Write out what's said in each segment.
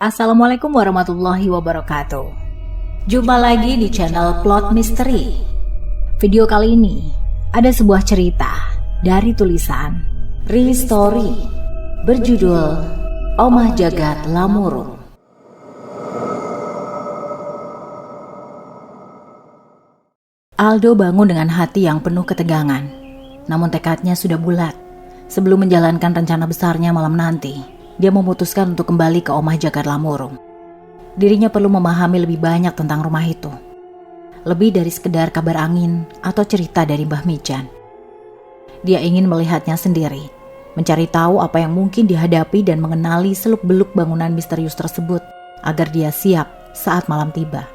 Assalamualaikum warahmatullahi wabarakatuh. Jumpa lagi di channel Plot Misteri. Video kali ini ada sebuah cerita dari tulisan Real Story berjudul Omah Jagat Lamurung. Aldo bangun dengan hati yang penuh ketegangan. Namun tekadnya sudah bulat. Sebelum menjalankan rencana besarnya malam nanti, dia memutuskan untuk kembali ke Omah Jagat Lamurung. Dirinya perlu memahami lebih banyak tentang rumah itu. Lebih dari sekedar kabar angin atau cerita dari Mbah Mijan. Dia ingin melihatnya sendiri, mencari tahu apa yang mungkin dihadapi dan mengenali seluk-beluk bangunan misterius tersebut agar dia siap saat malam tiba.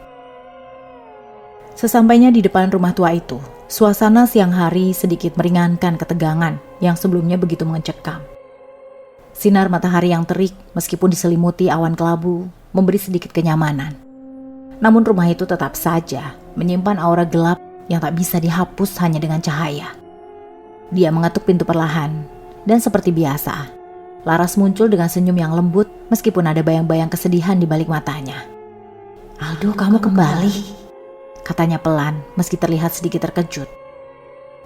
Sesampainya di depan rumah tua itu, suasana siang hari sedikit meringankan ketegangan yang sebelumnya begitu mencekam. Sinar matahari yang terik meskipun diselimuti awan kelabu memberi sedikit kenyamanan. Namun rumah itu tetap saja menyimpan aura gelap yang tak bisa dihapus hanya dengan cahaya. Dia mengetuk pintu perlahan dan seperti biasa, Laras muncul dengan senyum yang lembut meskipun ada bayang-bayang kesedihan di balik matanya. "Aldo, kamu kembali," katanya pelan meski terlihat sedikit terkejut.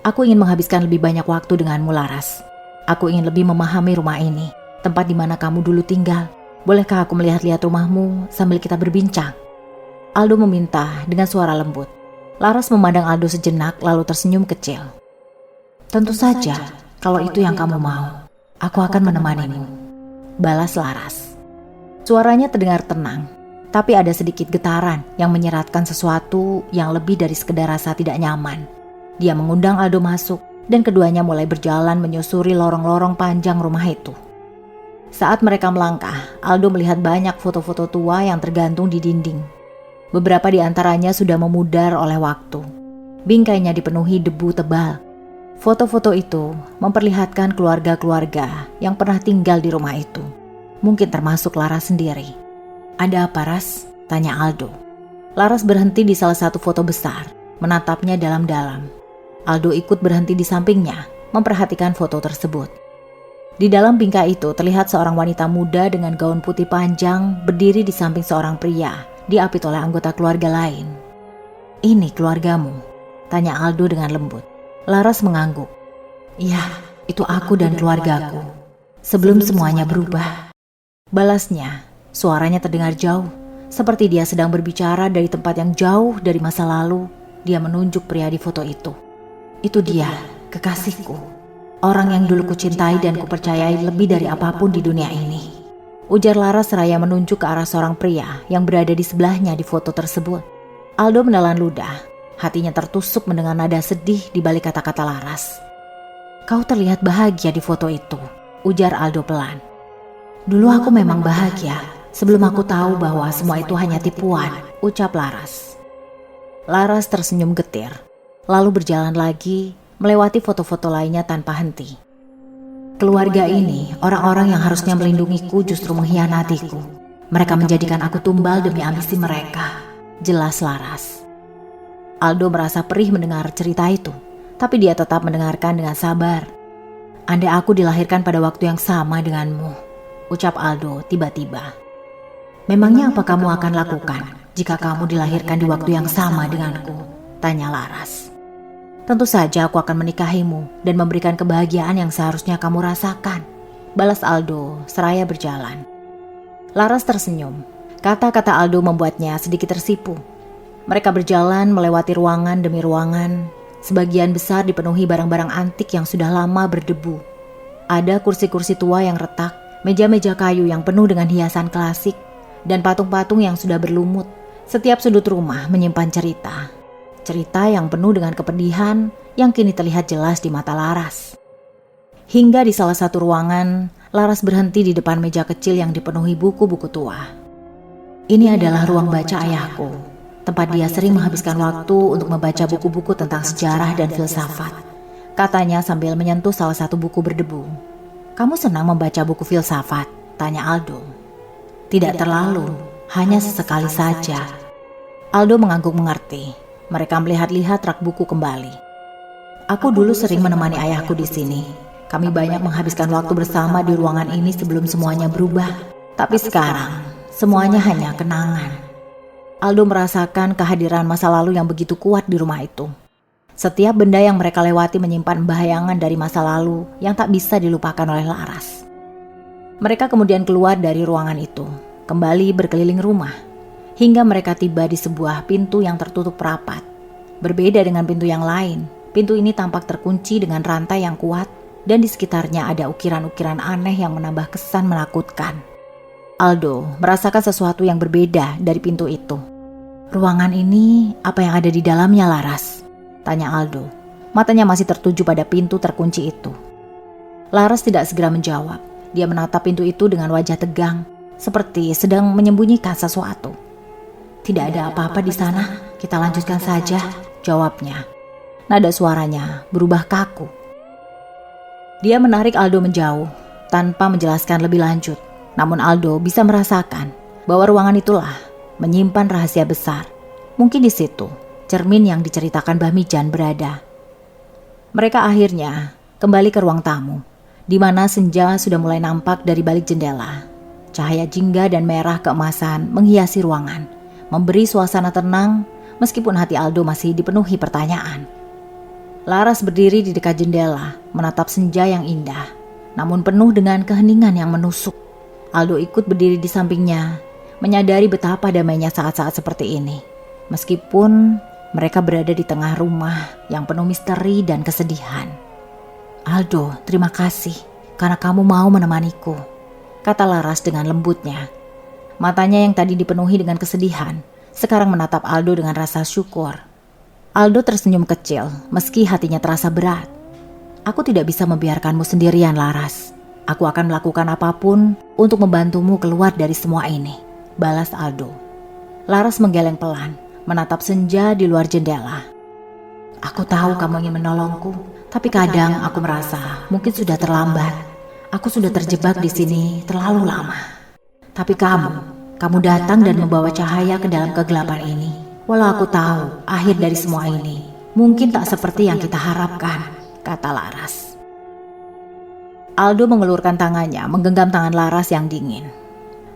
"Aku ingin menghabiskan lebih banyak waktu denganmu, Laras. Aku ingin lebih memahami rumah ini, tempat di mana kamu dulu tinggal. Bolehkah aku melihat-lihat rumahmu sambil kita berbincang?" Aldo meminta dengan suara lembut. Laras memandang Aldo sejenak lalu tersenyum kecil. "Tentu saja, kalau itu yang kamu mau, aku akan menemanimu," balas Laras. Suaranya terdengar tenang, tapi ada sedikit getaran yang menyeratkan sesuatu yang lebih dari sekedar rasa tidak nyaman. Dia mengundang Aldo masuk dan keduanya mulai berjalan menyusuri lorong-lorong panjang rumah itu. Saat mereka melangkah, Aldo melihat banyak foto-foto tua yang tergantung di dinding. Beberapa di antaranya sudah memudar oleh waktu. Bingkainya dipenuhi debu tebal. Foto-foto itu memperlihatkan keluarga-keluarga yang pernah tinggal di rumah itu. Mungkin termasuk Laras sendiri. "Ada apa, Ras?" tanya Aldo. Laras berhenti di salah satu foto besar, menatapnya dalam-dalam. Aldo ikut berhenti di sampingnya, memperhatikan foto tersebut. Di dalam bingkai itu terlihat seorang wanita muda dengan gaun putih panjang berdiri di samping seorang pria, diapit oleh anggota keluarga lain. "Ini keluargamu?" tanya Aldo dengan lembut. Laras mengangguk. "Iya, itu aku dan keluargaku. Sebelum semuanya berubah," balasnya. Suaranya terdengar jauh, seperti dia sedang berbicara dari tempat yang jauh dari masa lalu. Dia menunjuk pria di foto itu. "Itu dia, kekasihku. Orang yang dulu kucintai dan kupercayai lebih dari apapun di dunia ini," ujar Laras seraya menunjuk ke arah seorang pria yang berada di sebelahnya di foto tersebut. Aldo menelan ludah, hatinya tertusuk mendengar nada sedih di balik kata-kata Laras. "Kau terlihat bahagia di foto itu," ujar Aldo pelan. "Dulu aku memang bahagia, sebelum aku tahu bahwa semua itu hanya tipuan," ucap Laras. Laras tersenyum getir, lalu berjalan lagi melewati foto-foto lainnya tanpa henti. "Keluarga ini, orang-orang yang harusnya melindungiku justru mengkhianatiku. Mereka menjadikan aku tumbal demi ambisi mereka," jelas Laras. Aldo merasa perih mendengar cerita itu, tapi dia tetap mendengarkan dengan sabar. "Andai aku dilahirkan pada waktu yang sama denganmu," ucap Aldo tiba-tiba. "Memangnya apa kamu akan lakukan jika kamu dilahirkan di waktu yang sama denganku?" tanya Laras. "Tentu saja aku akan menikahimu dan memberikan kebahagiaan yang seharusnya kamu rasakan," balas Aldo seraya berjalan. Laras tersenyum. Kata-kata Aldo membuatnya sedikit tersipu. Mereka berjalan melewati ruangan demi ruangan. Sebagian besar dipenuhi barang-barang antik yang sudah lama berdebu. Ada kursi-kursi tua yang retak, meja-meja kayu yang penuh dengan hiasan klasik, dan patung-patung yang sudah berlumut. Setiap sudut rumah menyimpan cerita. Cerita yang penuh dengan kepedihan yang kini terlihat jelas di mata Laras. Hingga di salah satu ruangan, Laras berhenti di depan meja kecil yang dipenuhi buku-buku tua. "Ini adalah ruang baca ayahku, tempat dia sering menghabiskan waktu untuk membaca buku-buku tentang sejarah dan filsafat," katanya sambil menyentuh salah satu buku berdebu. "Kamu senang membaca buku filsafat?" tanya Aldo. "Tidak terlalu, hanya sesekali saja." Aldo mengangguk mengerti. Mereka melihat-lihat rak buku kembali. "Aku dulu sering menemani ayahku di sini. Kami banyak menghabiskan waktu bersama di ruangan ini sebelum semuanya berubah. Tapi sekarang Semuanya hanya kenangan. Aldo merasakan kehadiran masa lalu yang begitu kuat di rumah itu. Setiap benda yang mereka lewati menyimpan bayangan dari masa lalu yang tak bisa dilupakan oleh Laras. Mereka kemudian keluar dari ruangan itu, kembali berkeliling rumah, hingga mereka tiba di sebuah pintu yang tertutup rapat. Berbeda dengan pintu yang lain, pintu ini tampak terkunci dengan rantai yang kuat dan di sekitarnya ada ukiran-ukiran aneh yang menambah kesan menakutkan. Aldo merasakan sesuatu yang berbeda dari pintu itu. "Ruangan ini, apa yang ada di dalamnya, Laras?" tanya Aldo. Matanya masih tertuju pada pintu terkunci itu. Laras tidak segera menjawab. Dia menatap pintu itu dengan wajah tegang, seperti sedang menyembunyikan sesuatu. "Tidak ada apa-apa di sana, kita lanjutkan saja," jawabnya. Nada suaranya berubah kaku. Dia menarik Aldo menjauh, tanpa menjelaskan lebih lanjut. Namun Aldo bisa merasakan bahwa ruangan itulah menyimpan rahasia besar. Mungkin di situ cermin yang diceritakan Mbah Mijan berada. Mereka akhirnya kembali ke ruang tamu, di mana senja sudah mulai nampak dari balik jendela. Cahaya jingga dan merah keemasan menghiasi ruangan, memberi suasana tenang meskipun hati Aldo masih dipenuhi pertanyaan. Laras berdiri di dekat jendela, menatap senja yang indah, namun penuh dengan keheningan yang menusuk. Aldo ikut berdiri di sampingnya, menyadari betapa damainya saat-saat seperti ini. Meskipun mereka berada di tengah rumah yang penuh misteri dan kesedihan. "Aldo, terima kasih karena kamu mau menemaniku," kata Laras dengan lembutnya. Matanya yang tadi dipenuhi dengan kesedihan, sekarang menatap Aldo dengan rasa syukur. Aldo tersenyum kecil, meski hatinya terasa berat. "Aku tidak bisa membiarkanmu sendirian, Laras. Aku akan melakukan apapun untuk membantumu keluar dari semua ini," balas Aldo. Laras menggeleng pelan, menatap senja di luar jendela. "Aku tahu kamu ingin menolongku, tapi kadang aku merasa mungkin sudah terlambat. Aku sudah terjebak di sini terlalu lama. Tapi kamu datang dan membawa cahaya ke dalam kegelapan ini. Walau aku tahu akhir dari semua ini mungkin tak seperti yang kita harapkan," kata Laras. Aldo mengulurkan tangannya, menggenggam tangan Laras yang dingin.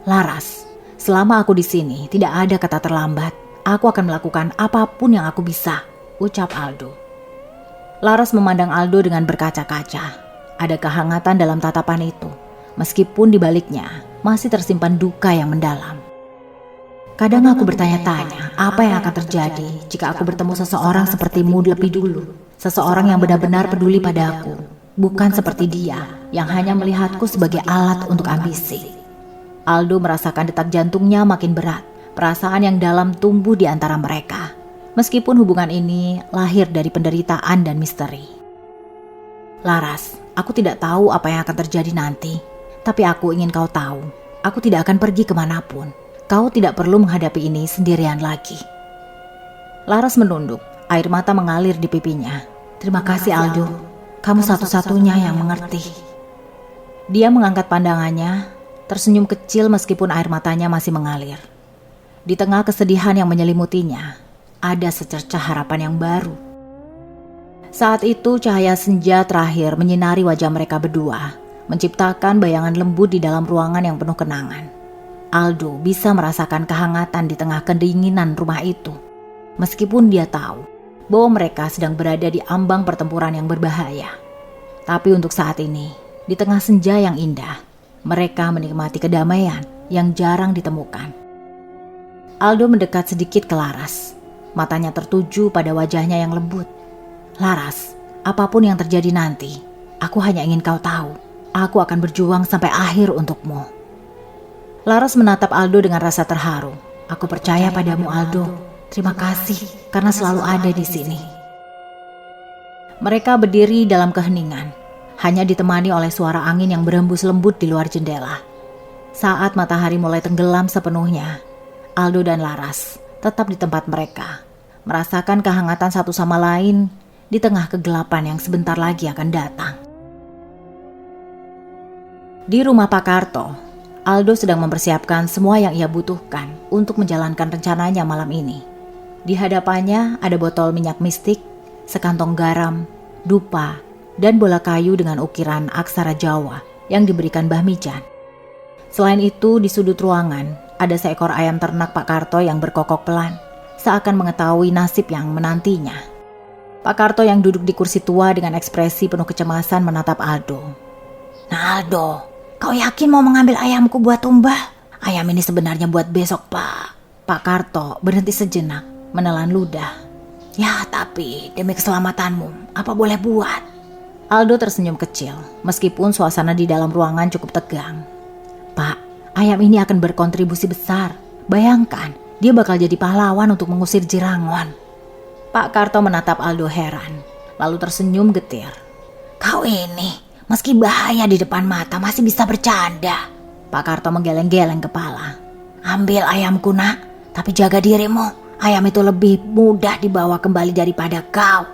"Laras, selama aku di sini tidak ada kata terlambat. Aku akan melakukan apapun yang aku bisa," ucap Aldo. Laras memandang Aldo dengan berkaca-kaca. Ada kehangatan dalam tatapan itu, meskipun di baliknya masih tersimpan duka yang mendalam. "Kadang aku bertanya-tanya apa yang akan terjadi jika aku bertemu seseorang sepertimu lebih dulu. Seseorang yang benar-benar peduli padaku, bukan seperti dia yang hanya melihatku sebagai alat untuk ambisi." Aldo merasakan detak jantungnya makin berat. Perasaan yang dalam tumbuh di antara mereka, meskipun hubungan ini lahir dari penderitaan dan misteri. "Laras, aku tidak tahu apa yang akan terjadi nanti, tapi aku ingin kau tahu, aku tidak akan pergi kemanapun. Kau tidak perlu menghadapi ini sendirian lagi." Laras menunduk, air mata mengalir di pipinya. "Terima kasih Aldo, kamu satu-satunya yang mengerti." Dia mengangkat pandangannya, tersenyum kecil meskipun air matanya masih mengalir. Di tengah kesedihan yang menyelimutinya, ada secercah harapan yang baru. Saat itu cahaya senja terakhir menyinari wajah mereka berdua, menciptakan bayangan lembut di dalam ruangan yang penuh kenangan. Aldo bisa merasakan kehangatan di tengah kedinginan rumah itu, meskipun dia tahu bahwa mereka sedang berada di ambang pertempuran yang berbahaya. Tapi untuk saat ini, di tengah senja yang indah, mereka menikmati kedamaian yang jarang ditemukan. Aldo mendekat sedikit ke Laras. Matanya tertuju pada wajahnya yang lembut. "Laras, apapun yang terjadi nanti, aku hanya ingin kau tahu, aku akan berjuang sampai akhir untukmu." Laras menatap Aldo dengan rasa terharu. "Aku percaya padamu Aldo. Terima kasih karena selalu ada di sini." Mereka berdiri dalam keheningan, hanya ditemani oleh suara angin yang berembus lembut di luar jendela. Saat matahari mulai tenggelam sepenuhnya, Aldo dan Laras tetap di tempat mereka, merasakan kehangatan satu sama lain di tengah kegelapan yang sebentar lagi akan datang. Di rumah Pak Karto, Aldo sedang mempersiapkan semua yang ia butuhkan untuk menjalankan rencananya malam ini. Di hadapannya ada botol minyak mistik, sekantong garam, dupa, dan bola kayu dengan ukiran aksara Jawa yang diberikan Mbah Mijan. Selain itu, di sudut ruangan ada seekor ayam ternak Pak Karto yang berkokok pelan, seakan mengetahui nasib yang menantinya. Pak Karto yang duduk di kursi tua dengan ekspresi penuh kecemasan menatap Aldo. Nah Aldo, kau yakin mau mengambil ayamku buat tumbal? Ayam ini sebenarnya buat besok, Pak. Pak Karto berhenti sejenak, menelan ludah. Ya, tapi demi keselamatanmu, apa boleh buat? Aldo tersenyum kecil, meskipun suasana di dalam ruangan cukup tegang. Pak, ayam ini akan berkontribusi besar. Bayangkan, dia bakal jadi pahlawan untuk mengusir Jirangon. Pak Karto menatap Aldo heran, lalu tersenyum getir. Kau ini, meski bahaya di depan mata masih bisa bercanda. Pak Karto menggeleng-geleng kepala. Ambil ayamku nak, tapi jaga dirimu. Ayam itu lebih mudah dibawa kembali daripada kau.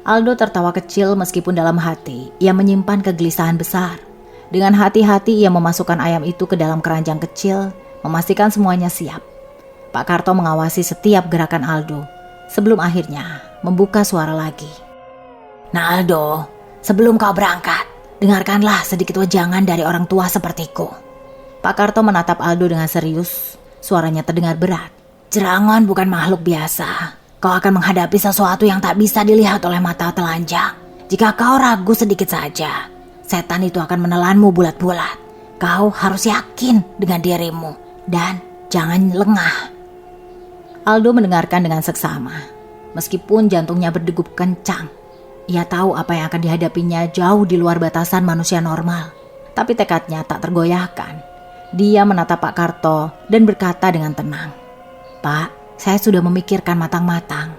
Aldo tertawa kecil meskipun dalam hati ia menyimpan kegelisahan besar. Dengan hati-hati ia memasukkan ayam itu ke dalam keranjang kecil, memastikan semuanya siap. Pak Karto mengawasi setiap gerakan Aldo, sebelum akhirnya membuka suara lagi. Nah Aldo, sebelum kau berangkat, dengarkanlah sedikit wejangan dari orang tua sepertiku. Pak Karto menatap Aldo dengan serius, suaranya terdengar berat. Jirangon bukan makhluk biasa. Kau akan menghadapi sesuatu yang tak bisa dilihat oleh mata telanjang. Jika kau ragu sedikit saja, setan itu akan menelanmu bulat-bulat. Kau harus yakin dengan dirimu dan jangan lengah. Aldo mendengarkan dengan seksama. Meskipun jantungnya berdegup kencang, ia tahu apa yang akan dihadapinya jauh di luar batasan manusia normal. Tapi tekadnya tak tergoyahkan. Dia menatap Pak Karto dan berkata dengan tenang, Pak, saya sudah memikirkan matang-matang.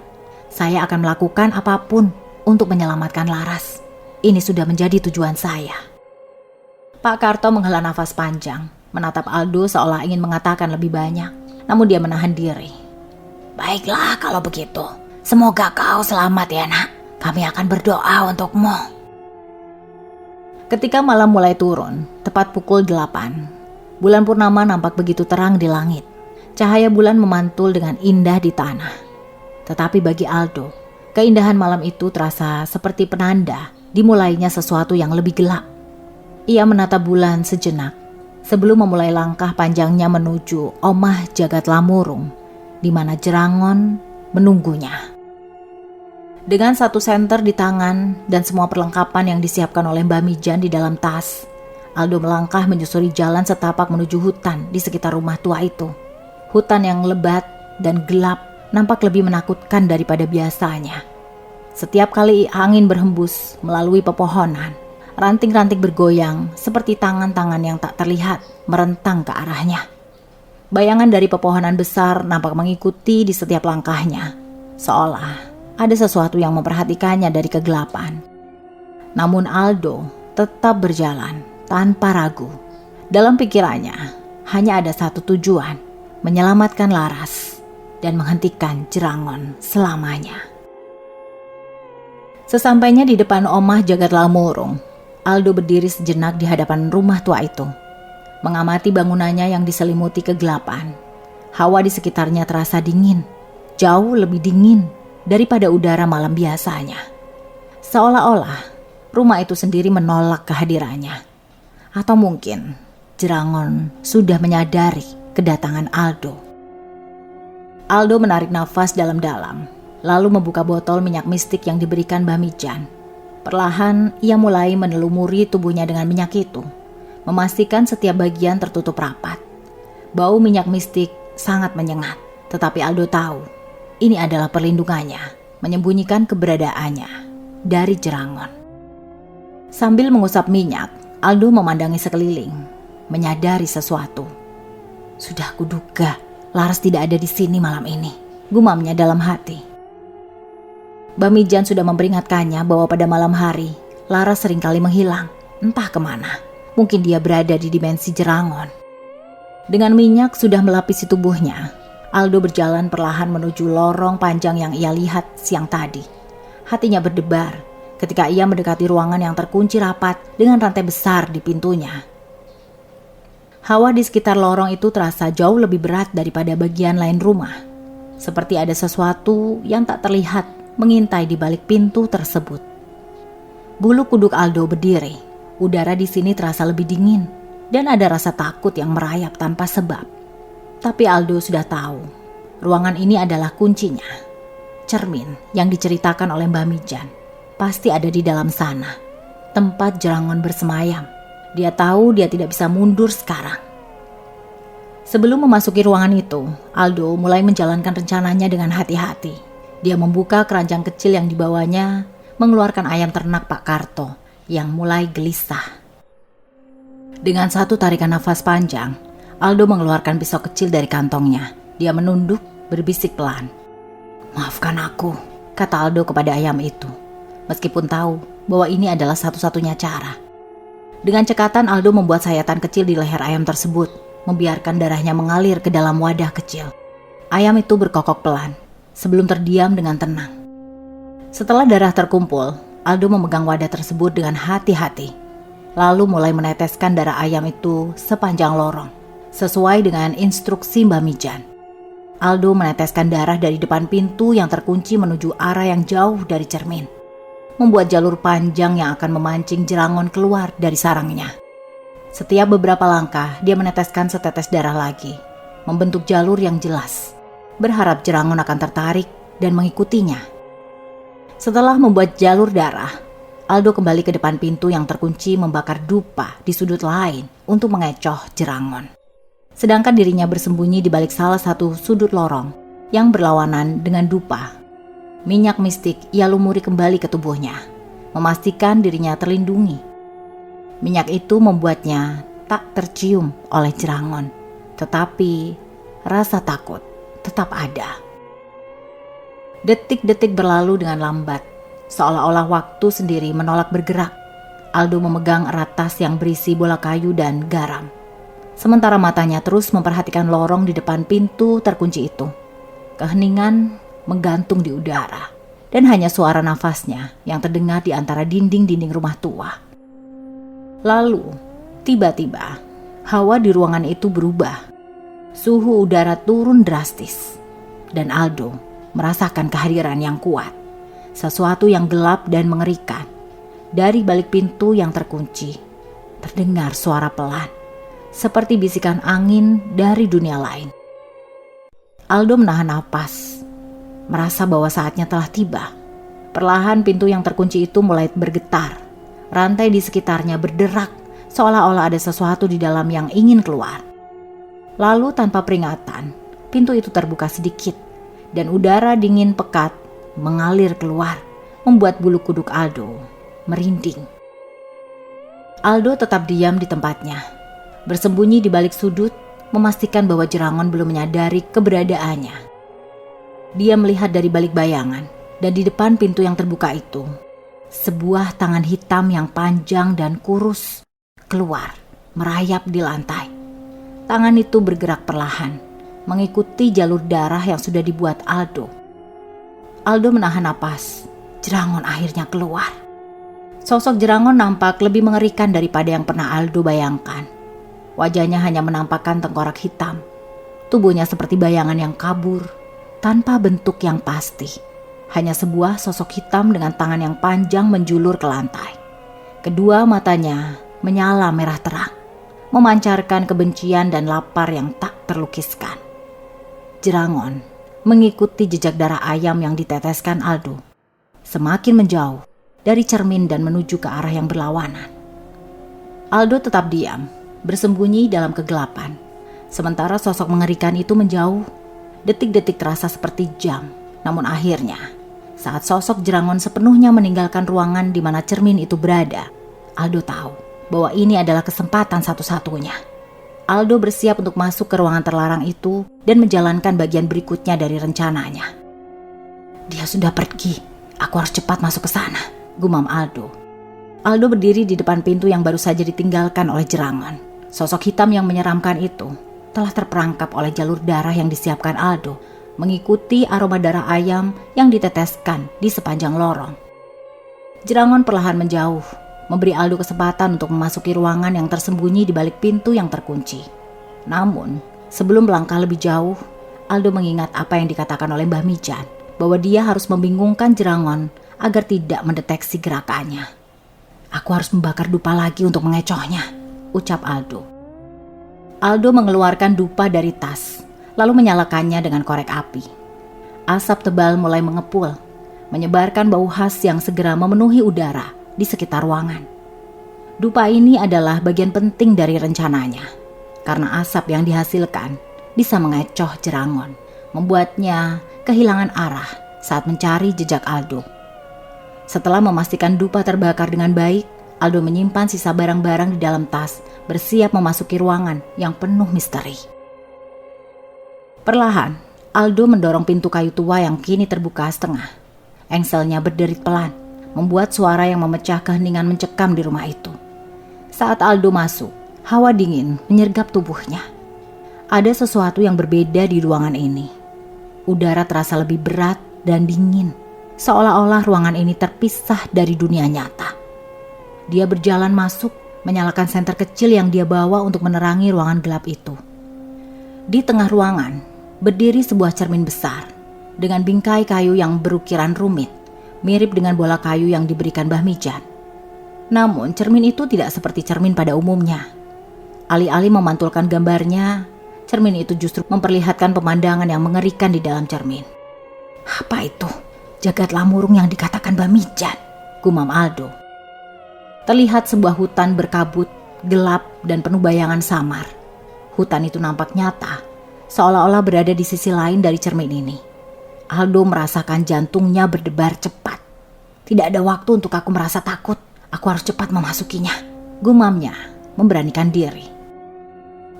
Saya akan melakukan apapun untuk menyelamatkan Laras. Ini sudah menjadi tujuan saya. Pak Karto menghela nafas panjang, menatap Aldo seolah ingin mengatakan lebih banyak. Namun dia menahan diri. Baiklah kalau begitu. Semoga kau selamat ya nak. Kami akan berdoa untukmu. Ketika malam mulai turun, tepat pukul 8, bulan purnama nampak begitu terang di langit. Cahaya bulan memantul dengan indah di tanah. Tetapi bagi Aldo, keindahan malam itu terasa seperti penanda dimulainya sesuatu yang lebih gelap. Ia menatap bulan sejenak sebelum memulai langkah panjangnya menuju Omah Jagat Lamurung, di mana Jirangon menunggunya. Dengan satu senter di tangan dan semua perlengkapan yang disiapkan oleh Mbak Mijan di dalam tas, Aldo melangkah menyusuri jalan setapak menuju hutan di sekitar rumah tua itu. Hutan yang lebat dan gelap nampak lebih menakutkan daripada biasanya. Setiap kali angin berhembus melalui pepohonan, ranting-ranting bergoyang seperti tangan-tangan yang tak terlihat merentang ke arahnya. Bayangan dari pepohonan besar nampak mengikuti di setiap langkahnya, seolah ada sesuatu yang memperhatikannya dari kegelapan. Namun Aldo tetap berjalan tanpa ragu. Dalam pikirannya hanya ada satu tujuan, menyelamatkan Laras dan menghentikan Jirangon selamanya. Sesampainya di depan Omah Jagat Lamurung, Aldo berdiri sejenak di hadapan rumah tua itu, mengamati bangunannya yang diselimuti kegelapan. Hawa di sekitarnya terasa dingin, jauh lebih dingin daripada udara malam biasanya. Seolah-olah rumah itu sendiri menolak kehadirannya. Atau mungkin Jirangon sudah menyadari kedatangan Aldo. Aldo menarik nafas dalam-dalam, lalu membuka botol minyak mistik yang diberikan Mbak Mijan. Perlahan ia mulai menelumuri tubuhnya dengan minyak itu, memastikan setiap bagian tertutup rapat. Bau minyak mistik sangat menyengat, tetapi Aldo tahu ini adalah perlindungannya, menyembunyikan keberadaannya dari Jirangon. Sambil mengusap minyak, Aldo memandangi sekeliling, menyadari sesuatu. Sudah kuduga, Laras tidak ada di sini malam ini, gumamnya dalam hati. Mbak Mijan sudah memperingatkannya bahwa pada malam hari, Laras seringkali menghilang, entah kemana. Mungkin dia berada di dimensi Jirangon. Dengan minyak sudah melapisi tubuhnya, Aldo berjalan perlahan menuju lorong panjang yang ia lihat siang tadi. Hatinya berdebar ketika ia mendekati ruangan yang terkunci rapat dengan rantai besar di pintunya. Hawa di sekitar lorong itu terasa jauh lebih berat daripada bagian lain rumah. Seperti ada sesuatu yang tak terlihat mengintai di balik pintu tersebut. Bulu kuduk Aldo berdiri. Udara di sini terasa lebih dingin dan ada rasa takut yang merayap tanpa sebab. Tapi Aldo sudah tahu, ruangan ini adalah kuncinya. Cermin yang diceritakan oleh Mbak Mijan pasti ada di dalam sana, tempat Jerangon bersemayam. Dia tahu dia tidak bisa mundur sekarang. Sebelum memasuki ruangan itu, Aldo mulai menjalankan rencananya dengan hati-hati. Dia membuka keranjang kecil yang dibawanya, mengeluarkan ayam ternak Pak Karto yang mulai gelisah. Dengan satu tarikan nafas panjang, Aldo mengeluarkan pisau kecil dari kantongnya. Dia menunduk, berbisik pelan. "Maafkan aku," kata Aldo kepada ayam itu. Meskipun tahu bahwa ini adalah satu-satunya cara. Dengan cekatan Aldo membuat sayatan kecil di leher ayam tersebut, membiarkan darahnya mengalir ke dalam wadah kecil. Ayam itu berkokok pelan, sebelum terdiam dengan tenang. Setelah darah terkumpul, Aldo memegang wadah tersebut dengan hati-hati, lalu mulai meneteskan darah ayam itu sepanjang lorong, sesuai dengan instruksi Mbak Mijan. Aldo meneteskan darah dari depan pintu yang terkunci menuju arah yang jauh dari cermin, membuat jalur panjang yang akan memancing Jerangon keluar dari sarangnya. Setiap beberapa langkah, dia meneteskan setetes darah lagi, membentuk jalur yang jelas, berharap Jerangon akan tertarik dan mengikutinya. Setelah membuat jalur darah, Aldo kembali ke depan pintu yang terkunci membakar dupa di sudut lain untuk mengecoh Jerangon. Sedangkan dirinya bersembunyi di balik salah satu sudut lorong yang berlawanan dengan dupa. Minyak mistik ia lumuri kembali ke tubuhnya, memastikan dirinya terlindungi. Minyak itu membuatnya tak tercium oleh Jerangon, tetapi rasa takut tetap ada. Detik-detik berlalu dengan lambat, seolah-olah waktu sendiri menolak bergerak. Aldo memegang erat tas yang berisi bola kayu dan garam, sementara matanya terus memperhatikan lorong di depan pintu terkunci itu. Keheningan menggantung di udara, dan hanya suara nafasnya yang terdengar di antara dinding-dinding rumah tua. Lalu, tiba-tiba, hawa di ruangan itu berubah. Suhu udara turun drastis, dan Aldo merasakan kehadiran yang kuat. Sesuatu yang gelap dan mengerikan. Dari balik pintu yang terkunci, terdengar suara pelan, seperti bisikan angin dari dunia lain. Aldo menahan napas, merasa bahwa saatnya telah tiba. Perlahan pintu yang terkunci itu mulai bergetar. Rantai di sekitarnya berderak, seolah-olah ada sesuatu di dalam yang ingin keluar. Lalu tanpa peringatan, pintu itu terbuka sedikit, dan udara dingin pekat mengalir keluar, membuat bulu kuduk Aldo merinding. Aldo tetap diam di tempatnya, bersembunyi di balik sudut, memastikan bahwa Jerangon belum menyadari keberadaannya. Dia melihat dari balik bayangan, dan di depan pintu yang terbuka itu, sebuah tangan hitam yang panjang dan kurus keluar, merayap di lantai. Tangan itu bergerak perlahan, mengikuti jalur darah yang sudah dibuat Aldo. Aldo menahan napas. Jerangon akhirnya keluar. Sosok Jerangon nampak lebih mengerikan daripada yang pernah Aldo bayangkan. Wajahnya hanya menampakkan tengkorak hitam. Tubuhnya seperti bayangan yang kabur, tanpa bentuk yang pasti. Hanya sebuah sosok hitam dengan tangan yang panjang menjulur ke lantai. Kedua matanya menyala merah terang, memancarkan kebencian dan lapar yang tak terlukiskan. Jerangon mengikuti jejak darah ayam yang diteteskan Aldo, semakin menjauh dari cermin dan menuju ke arah yang berlawanan. Aldo tetap diam, bersembunyi dalam kegelapan. Sementara sosok mengerikan itu menjauh, detik-detik terasa seperti jam. Namun akhirnya, saat sosok Jerangon sepenuhnya meninggalkan ruangan di mana cermin itu berada, Aldo tahu bahwa ini adalah kesempatan satu-satunya. Aldo bersiap untuk masuk ke ruangan terlarang itu dan menjalankan bagian berikutnya dari rencananya. Dia sudah pergi, aku harus cepat masuk ke sana, gumam Aldo. Aldo berdiri di depan pintu yang baru saja ditinggalkan oleh Jerangon. Sosok hitam yang menyeramkan itu telah terperangkap oleh jalur darah yang disiapkan Aldo, mengikuti aroma darah ayam yang diteteskan di sepanjang lorong. Jerangon perlahan menjauh, memberi Aldo kesempatan untuk memasuki ruangan yang tersembunyi di balik pintu yang terkunci. Namun, sebelum melangkah lebih jauh, Aldo mengingat apa yang dikatakan oleh Mbah Mijan, bahwa dia harus membingungkan Jerangon agar tidak mendeteksi gerakannya. Aku harus membakar dupa lagi untuk mengecohnya, ucap Aldo. Aldo mengeluarkan dupa dari tas, lalu menyalakannya dengan korek api. Asap tebal mulai mengepul, menyebarkan bau khas yang segera memenuhi udara di sekitar ruangan. Dupa ini adalah bagian penting dari rencananya, karena asap yang dihasilkan bisa mengecoh Jerangon, membuatnya kehilangan arah saat mencari jejak Aldo. Setelah memastikan dupa terbakar dengan baik, Aldo menyimpan sisa barang-barang di dalam tas, bersiap memasuki ruangan yang penuh misteri. Perlahan, Aldo mendorong pintu kayu tua yang kini terbuka setengah. Engselnya berderit pelan, membuat suara yang memecah keheningan mencekam di rumah itu. Saat Aldo masuk, hawa dingin menyergap tubuhnya. Ada sesuatu yang berbeda di ruangan ini. Udara terasa lebih berat dan dingin, seolah-olah ruangan ini terpisah dari dunia nyata. Dia berjalan masuk, menyalakan senter kecil yang dia bawa untuk menerangi ruangan gelap itu. Di tengah ruangan, berdiri sebuah cermin besar, dengan bingkai kayu yang berukiran rumit, mirip dengan bola kayu yang diberikan Mbah Mijan. Namun cermin itu tidak seperti cermin pada umumnya. Alih-alih memantulkan gambarnya, cermin itu justru memperlihatkan pemandangan yang mengerikan di dalam cermin. "Apa itu? Jagat lamurung yang dikatakan Mbah Mijan," gumam Aldo. Terlihat sebuah hutan berkabut, gelap dan penuh bayangan samar. Hutan itu nampak nyata, seolah-olah berada di sisi lain dari cermin ini. Aldo merasakan jantungnya berdebar cepat. "Tidak ada waktu untuk aku merasa takut. Aku harus cepat memasukinya," gumamnya, memberanikan diri.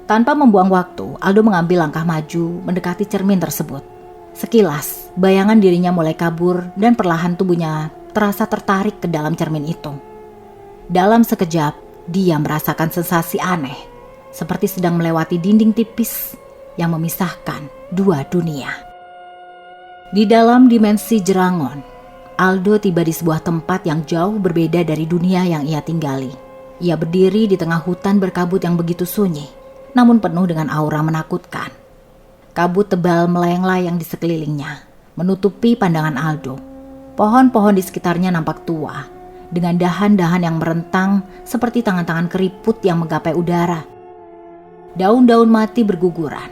Tanpa membuang waktu, Aldo mengambil langkah maju mendekati cermin tersebut. Sekilas, bayangan dirinya mulai kabur dan perlahan tubuhnya terasa tertarik ke dalam cermin itu. Dalam sekejap, dia merasakan sensasi aneh, seperti sedang melewati dinding tipis yang memisahkan dua dunia. Di dalam dimensi Jerangon, Aldo tiba di sebuah tempat yang jauh berbeda dari dunia yang ia tinggali. Ia berdiri di tengah hutan berkabut yang begitu sunyi, namun penuh dengan aura menakutkan. Kabut tebal melayang-layang di sekelilingnya, menutupi pandangan Aldo. Pohon-pohon di sekitarnya nampak tua, dengan dahan-dahan yang merentang seperti tangan-tangan keriput yang menggapai udara. Daun-daun mati berguguran,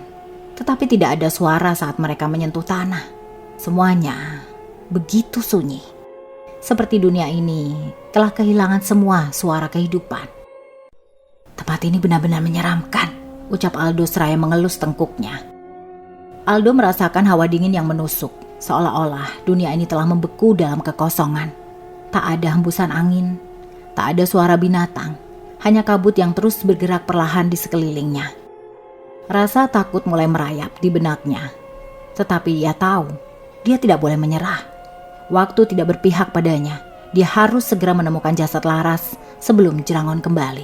tetapi tidak ada suara saat mereka menyentuh tanah. Semuanya begitu sunyi, seperti dunia ini telah kehilangan semua suara kehidupan. "Tempat ini benar-benar menyeramkan," ucap Aldo seraya mengelus tengkuknya. Aldo merasakan hawa dingin yang menusuk, seolah-olah dunia ini telah membeku dalam kekosongan. Tak ada hembusan angin, tak ada suara binatang, hanya kabut yang terus bergerak perlahan di sekelilingnya. Rasa takut mulai merayap di benaknya, tetapi ia tahu dia tidak boleh menyerah. Waktu tidak berpihak padanya, dia harus segera menemukan jasad Laras sebelum Jerangon kembali.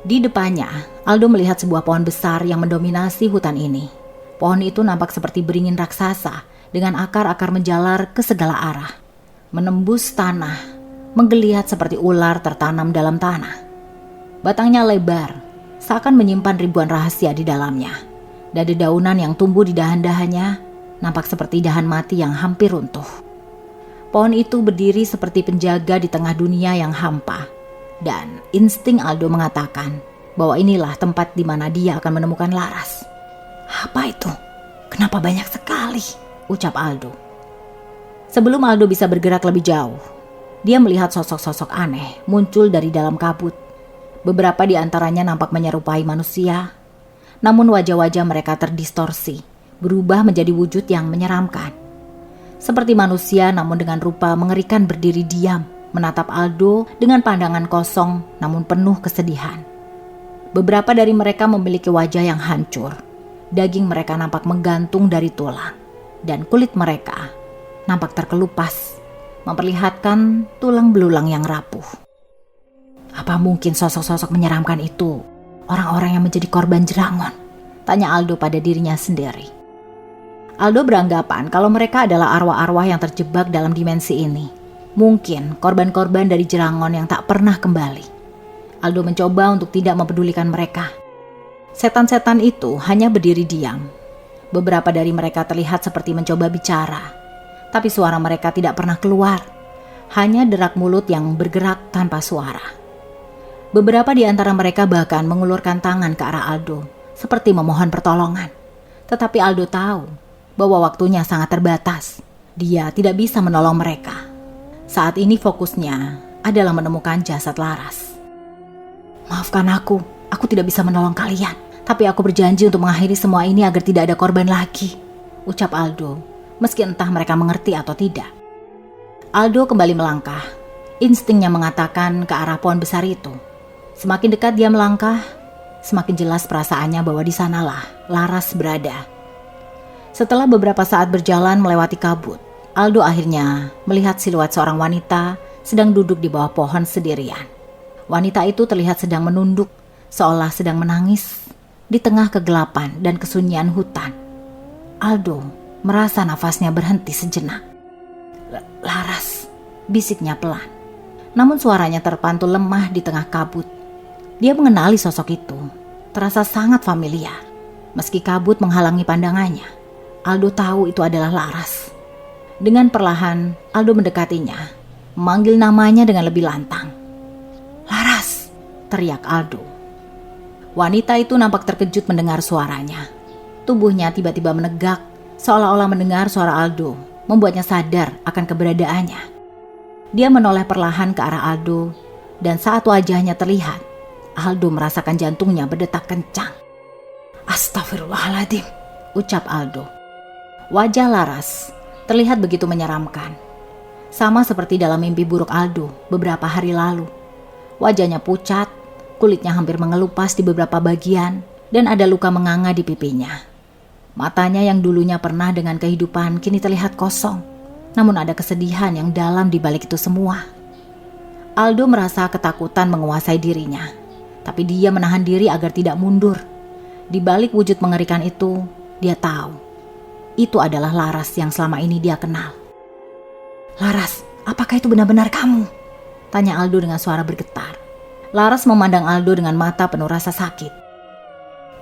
Di depannya, Aldo melihat sebuah pohon besar yang mendominasi hutan ini. Pohon itu nampak seperti beringin raksasa dengan akar-akar menjalar ke segala arah, menembus tanah, menggeliat seperti ular tertanam dalam tanah. Batangnya lebar, seakan menyimpan ribuan rahasia di dalamnya, dan dedaunan yang tumbuh di dahan-dahannya nampak seperti dahan mati yang hampir runtuh. Pohon itu berdiri seperti penjaga di tengah dunia yang hampa, dan insting Aldo mengatakan bahwa inilah tempat di mana dia akan menemukan Laras. "Apa itu? Kenapa banyak sekali?" ucap Aldo. Sebelum Aldo bisa bergerak lebih jauh, dia melihat sosok-sosok aneh muncul dari dalam kabut. Beberapa di antaranya nampak menyerupai manusia, namun wajah-wajah mereka terdistorsi, berubah menjadi wujud yang menyeramkan. Seperti manusia namun dengan rupa mengerikan berdiri diam, menatap Aldo dengan pandangan kosong namun penuh kesedihan. Beberapa dari mereka memiliki wajah yang hancur. Daging mereka nampak menggantung dari tulang, dan kulit mereka nampak terkelupas, memperlihatkan tulang belulang yang rapuh. "Apa mungkin sosok-sosok menyeramkan itu orang-orang yang menjadi korban Jerangon?" tanya Aldo pada dirinya sendiri. Aldo beranggapan kalau mereka adalah arwah-arwah yang terjebak dalam dimensi ini. Mungkin korban-korban dari Jerangon yang tak pernah kembali. Aldo mencoba untuk tidak mempedulikan mereka. Setan-setan itu hanya berdiri diam. Beberapa dari mereka terlihat seperti mencoba bicara, tapi suara mereka tidak pernah keluar. Hanya derak mulut yang bergerak tanpa suara. Beberapa di antara mereka bahkan mengulurkan tangan ke arah Aldo, seperti memohon pertolongan. Tetapi Aldo tahu bahwa waktunya sangat terbatas. Dia tidak bisa menolong mereka. Saat ini fokusnya adalah menemukan jasad Laras. Maafkan aku tidak bisa menolong kalian. Tapi aku berjanji untuk mengakhiri semua ini agar tidak ada korban lagi, ucap Aldo, meski entah mereka mengerti atau tidak. Aldo kembali melangkah. Instingnya mengatakan ke arah pohon besar itu. Semakin dekat dia melangkah, semakin jelas perasaannya bahwa di sanalah Laras berada. Setelah beberapa saat berjalan melewati kabut, Aldo akhirnya melihat siluet seorang wanita sedang duduk di bawah pohon sendirian. Wanita itu terlihat sedang menunduk, seolah sedang menangis di tengah kegelapan dan kesunyian hutan. Aldo merasa nafasnya berhenti sejenak. Laras, bisiknya pelan. Namun suaranya terpantul lemah di tengah kabut. Dia mengenali sosok itu, terasa sangat familiar. Meski kabut menghalangi pandangannya, Aldo tahu itu adalah Laras. Dengan perlahan, Aldo mendekatinya, memanggil namanya dengan lebih lantang. Laras, teriak Aldo. Wanita itu nampak terkejut mendengar suaranya. Tubuhnya tiba-tiba menegak, seolah-olah mendengar suara Aldo, membuatnya sadar akan keberadaannya. Dia menoleh perlahan ke arah Aldo, dan saat wajahnya terlihat, Aldo merasakan jantungnya berdetak kencang. Astagfirullahaladzim, ucap Aldo. Wajah Laras terlihat begitu menyeramkan. Sama seperti dalam mimpi buruk Aldo beberapa hari lalu. Wajahnya pucat, kulitnya hampir mengelupas di beberapa bagian, dan ada luka menganga di pipinya. Matanya yang dulunya pernah dengan kehidupan kini terlihat kosong. Namun ada kesedihan yang dalam di balik itu semua. Aldo merasa ketakutan menguasai dirinya, tapi dia menahan diri agar tidak mundur. Di balik wujud mengerikan itu, dia tahu itu adalah Laras yang selama ini dia kenal. Laras, apakah itu benar-benar kamu? Tanya Aldo dengan suara bergetar. Laras memandang Aldo dengan mata penuh rasa sakit.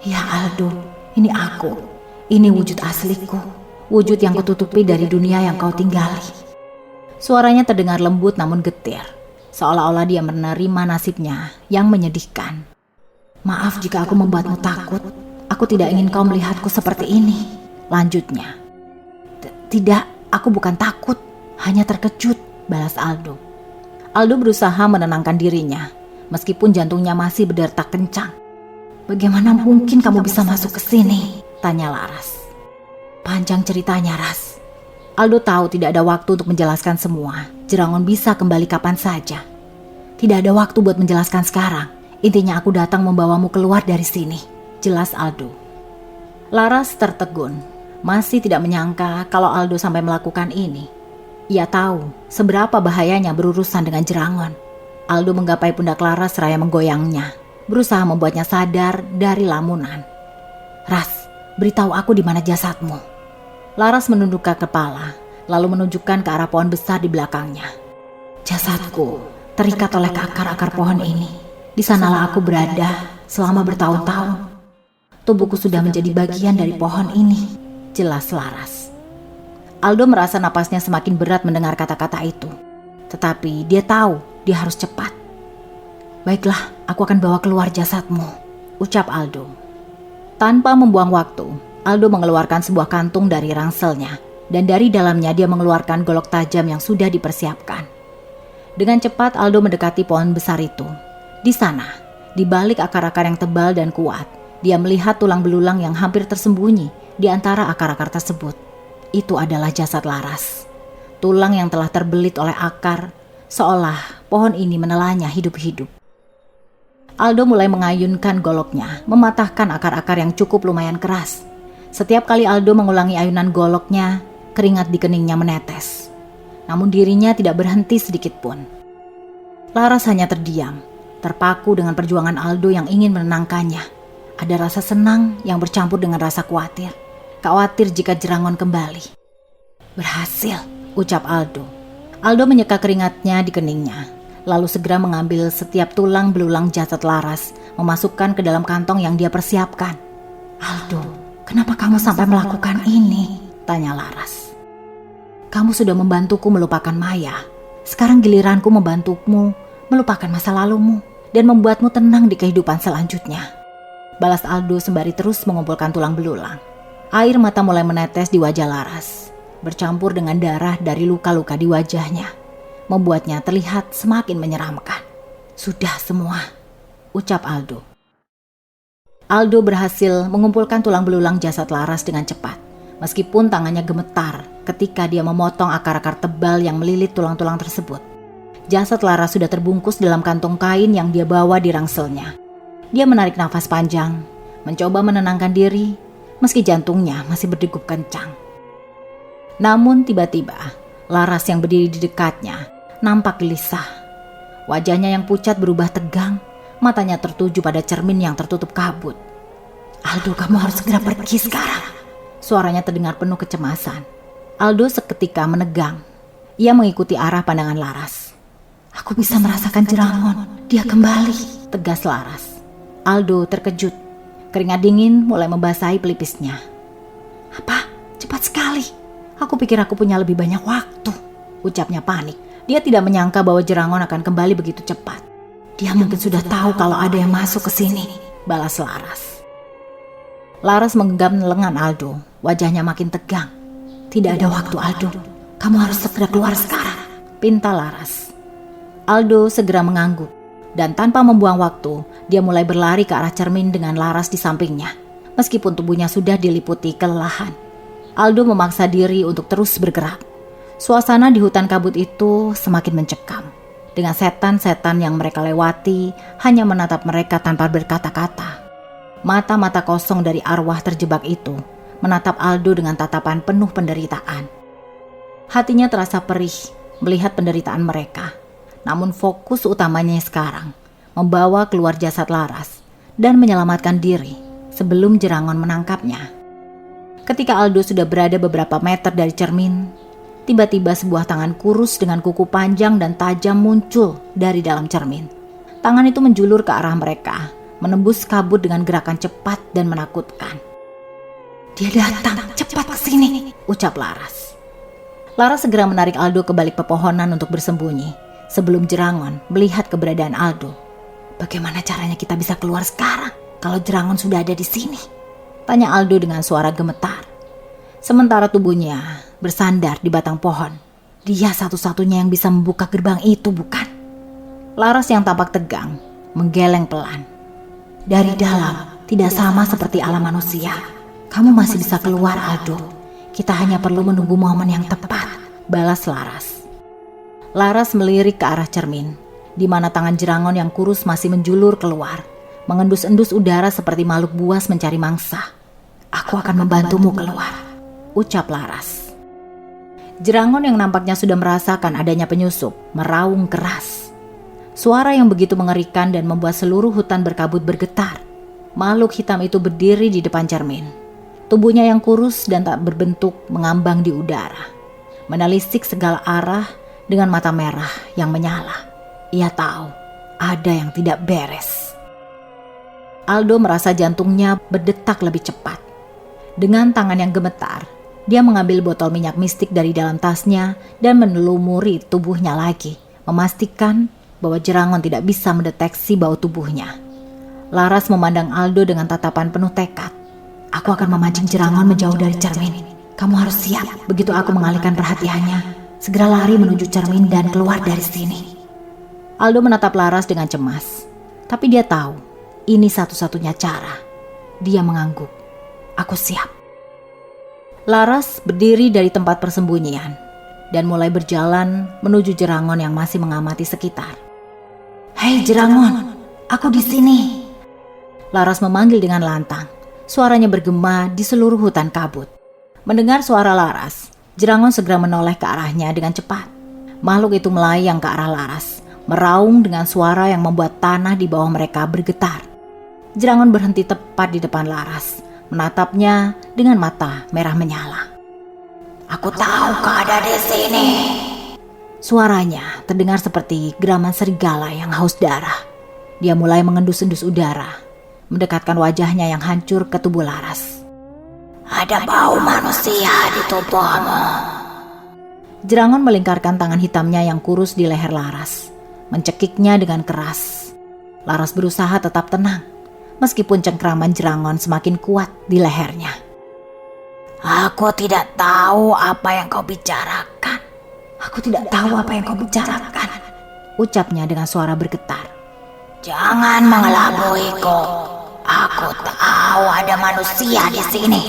Ya Aldo, ini aku. Ini wujud asliku. Wujud yang kututupi dari dunia yang kau tinggali. Suaranya terdengar lembut namun getir, seolah-olah dia menerima nasibnya yang menyedihkan. Maaf jika aku membuatmu takut. Aku tidak ingin kau melihatku seperti ini, lanjutnya. Tidak, aku bukan takut, hanya terkejut, balas Aldo. Aldo berusaha menenangkan dirinya, meskipun jantungnya masih berdetak kencang. Bagaimana mungkin kamu bisa masuk ke sini? Tanya Laras. Panjang ceritanya, Ras. Aldo tahu tidak ada waktu untuk menjelaskan semua. Jerangon bisa kembali kapan saja. Tidak ada waktu buat menjelaskan sekarang. Intinya aku datang membawamu keluar dari sini, jelas Aldo. Laras tertegun. Masih tidak menyangka kalau Aldo sampai melakukan ini. Ia tahu seberapa bahayanya berurusan dengan jerangon. Aldo menggapai pundak Laras seraya menggoyangnya, berusaha membuatnya sadar dari lamunan. Ras, beritahu aku di mana jasadmu. Laras menundukkan kepala, lalu menunjukkan ke arah pohon besar di belakangnya. Jasadku terikat oleh akar-akar pohon ini. Di sanalah aku berada selama bertahun-tahun. Tubuhku sudah menjadi bagian dari pohon ini, jelas Laras. Aldo merasa napasnya semakin berat mendengar kata-kata itu. Tetapi dia tahu dia harus cepat. Baiklah, aku akan bawa keluar jasadmu, ucap Aldo. Tanpa membuang waktu, Aldo mengeluarkan sebuah kantung dari rangselnya, dan dari dalamnya dia mengeluarkan golok tajam yang sudah dipersiapkan. Dengan cepat Aldo mendekati pohon besar itu. Di sana, di balik akar-akar yang tebal dan kuat, dia melihat tulang belulang yang hampir tersembunyi di antara akar-akar tersebut. Itu adalah jasad Laras. Tulang yang telah terbelit oleh akar, seolah pohon ini menelannya hidup-hidup. Aldo mulai mengayunkan goloknya, mematahkan akar-akar yang cukup lumayan keras. Setiap kali Aldo mengulangi ayunan goloknya, keringat di keningnya menetes. Namun dirinya tidak berhenti sedikit pun. Laras hanya terdiam, terpaku dengan perjuangan Aldo yang ingin menenangkannya. Ada rasa senang yang bercampur dengan rasa khawatir. Khawatir jika jerangon kembali. Berhasil, ucap Aldo. Aldo menyeka keringatnya di keningnya, lalu segera mengambil setiap tulang belulang jasad Laras, memasukkan ke dalam kantong yang dia persiapkan. Aldo, kenapa kamu sampai melakukan ini? Tanya Laras. Kamu sudah membantuku melupakan Maya. Sekarang giliranku membantumu melupakan masa lalumu dan membuatmu tenang di kehidupan selanjutnya, balas Aldo sembari terus mengumpulkan tulang belulang. Air mata mulai menetes di wajah Laras, bercampur dengan darah dari luka-luka di wajahnya, membuatnya terlihat semakin menyeramkan. "Sudah semua," ucap Aldo. Aldo berhasil mengumpulkan tulang belulang jasad Laras dengan cepat, meskipun tangannya gemetar ketika dia memotong akar-akar tebal yang melilit tulang-tulang tersebut. Jasad Laras sudah terbungkus dalam kantong kain yang dia bawa di rangselnya. Dia menarik nafas panjang, mencoba menenangkan diri, meski jantungnya masih berdegup kencang. Namun tiba-tiba, Laras yang berdiri di dekatnya nampak gelisah. Wajahnya yang pucat berubah tegang, matanya tertuju pada cermin yang tertutup kabut. "Aldo, kamu harus segera pergi sekarang." Suaranya terdengar penuh kecemasan. Aldo seketika menegang. Ia mengikuti arah pandangan Laras. "Aku bisa merasakan Jerangon. Dia kembali," tegas Laras. Aldo terkejut. Keringat dingin mulai membasahi pelipisnya. "Apa? Cepat sekali." "Aku pikir aku punya lebih banyak waktu," ucapnya panik. Dia tidak menyangka bahwa Jerangon akan kembali begitu cepat. "Dia mungkin sudah tahu kalau ada yang masuk ke sini," balas Laras. Laras menggenggam lengan Aldo, wajahnya makin tegang. "Tidak ada waktu, Aldo. Kamu harus segera keluar sekarang," pinta Laras. Aldo segera mengangguk, dan tanpa membuang waktu, dia mulai berlari ke arah cermin dengan Laras di sampingnya. Meskipun tubuhnya sudah diliputi kelelahan, Aldo memaksa diri untuk terus bergerak. Suasana di hutan kabut itu semakin mencekam, dengan setan-setan yang mereka lewati hanya menatap mereka tanpa berkata-kata. Mata-mata kosong dari arwah terjebak itu menatap Aldo dengan tatapan penuh penderitaan. Hatinya terasa perih melihat penderitaan mereka. Namun fokus utamanya sekarang membawa keluar jasad Laras dan menyelamatkan diri sebelum Jerangon menangkapnya. Ketika Aldo sudah berada beberapa meter dari cermin, tiba-tiba sebuah tangan kurus dengan kuku panjang dan tajam muncul dari dalam cermin. Tangan itu menjulur ke arah mereka, menembus kabut dengan gerakan cepat dan menakutkan. "Dia datang, cepat ke sini," ucap Laras. Laras segera menarik Aldo ke balik pepohonan untuk bersembunyi sebelum Jerangon melihat keberadaan Aldo. "Bagaimana caranya kita bisa keluar sekarang kalau Jerangon sudah ada di sini?" tanya Aldo dengan suara gemetar. Sementara tubuhnya bersandar di batang pohon. "Dia satu-satunya yang bisa membuka gerbang itu, bukan?" Laras yang tampak tegang menggeleng pelan. "Dari dalam tidak sama seperti alam manusia. Kamu masih bisa keluar, Aldo. Kita hanya perlu menunggu momen yang tepat," balas Laras. Laras melirik ke arah cermin, di mana tangan Jerangon yang kurus masih menjulur keluar, mengendus-endus udara seperti makhluk buas mencari mangsa. "Aku akan membantumu keluar," ucap Laras. Jerangon yang nampaknya sudah merasakan adanya penyusup meraung keras. Suara yang begitu mengerikan dan membuat seluruh hutan berkabut bergetar. Makhluk hitam itu berdiri di depan cermin. Tubuhnya yang kurus dan tak berbentuk mengambang di udara, menelisik segala arah dengan mata merah yang menyala. Ia tahu ada yang tidak beres. Aldo merasa jantungnya berdetak lebih cepat. Dengan tangan yang gemetar, dia mengambil botol minyak mistik dari dalam tasnya dan menelumuri tubuhnya lagi, memastikan bahwa Jerangon tidak bisa mendeteksi bau tubuhnya. Laras memandang Aldo dengan tatapan penuh tekad. "Aku akan memancing Jerangon menjauh dari cermin. Kamu harus siap." Begitu aku mengalihkan perhatiannya, segera lari menuju cermin dan keluar dari sini. Aldo menatap Laras dengan cemas, tapi dia tahu ini satu-satunya cara. Dia mengangguk. "Aku siap." Laras berdiri dari tempat persembunyian dan mulai berjalan menuju Jerangon yang masih mengamati sekitar. "Hei Jerangon, aku di sini." Laras memanggil dengan lantang. Suaranya bergema di seluruh hutan kabut. Mendengar suara Laras, Jerangon segera menoleh ke arahnya dengan cepat. Makhluk itu melayang ke arah Laras, meraung dengan suara yang membuat tanah di bawah mereka bergetar. Jerangon berhenti tepat di depan Laras, menatapnya dengan mata merah menyala. "Aku tahu kau ada di sini." Suaranya terdengar seperti geraman serigala yang haus darah. Dia mulai mengendus-endus udara, mendekatkan wajahnya yang hancur ke tubuh Laras. "Ada bau manusia di tubuhmu." Jerangon melingkarkan tangan hitamnya yang kurus di leher Laras, mencekiknya dengan keras. Laras berusaha tetap tenang, meskipun cengkraman Jerangon semakin kuat di lehernya. Aku tidak tahu apa yang kau bicarakan. Aku tidak tahu apa yang kau bicarakan, ucapnya dengan suara bergetar. Jangan mengelabuiku. Aku tahu ada manusia di sini,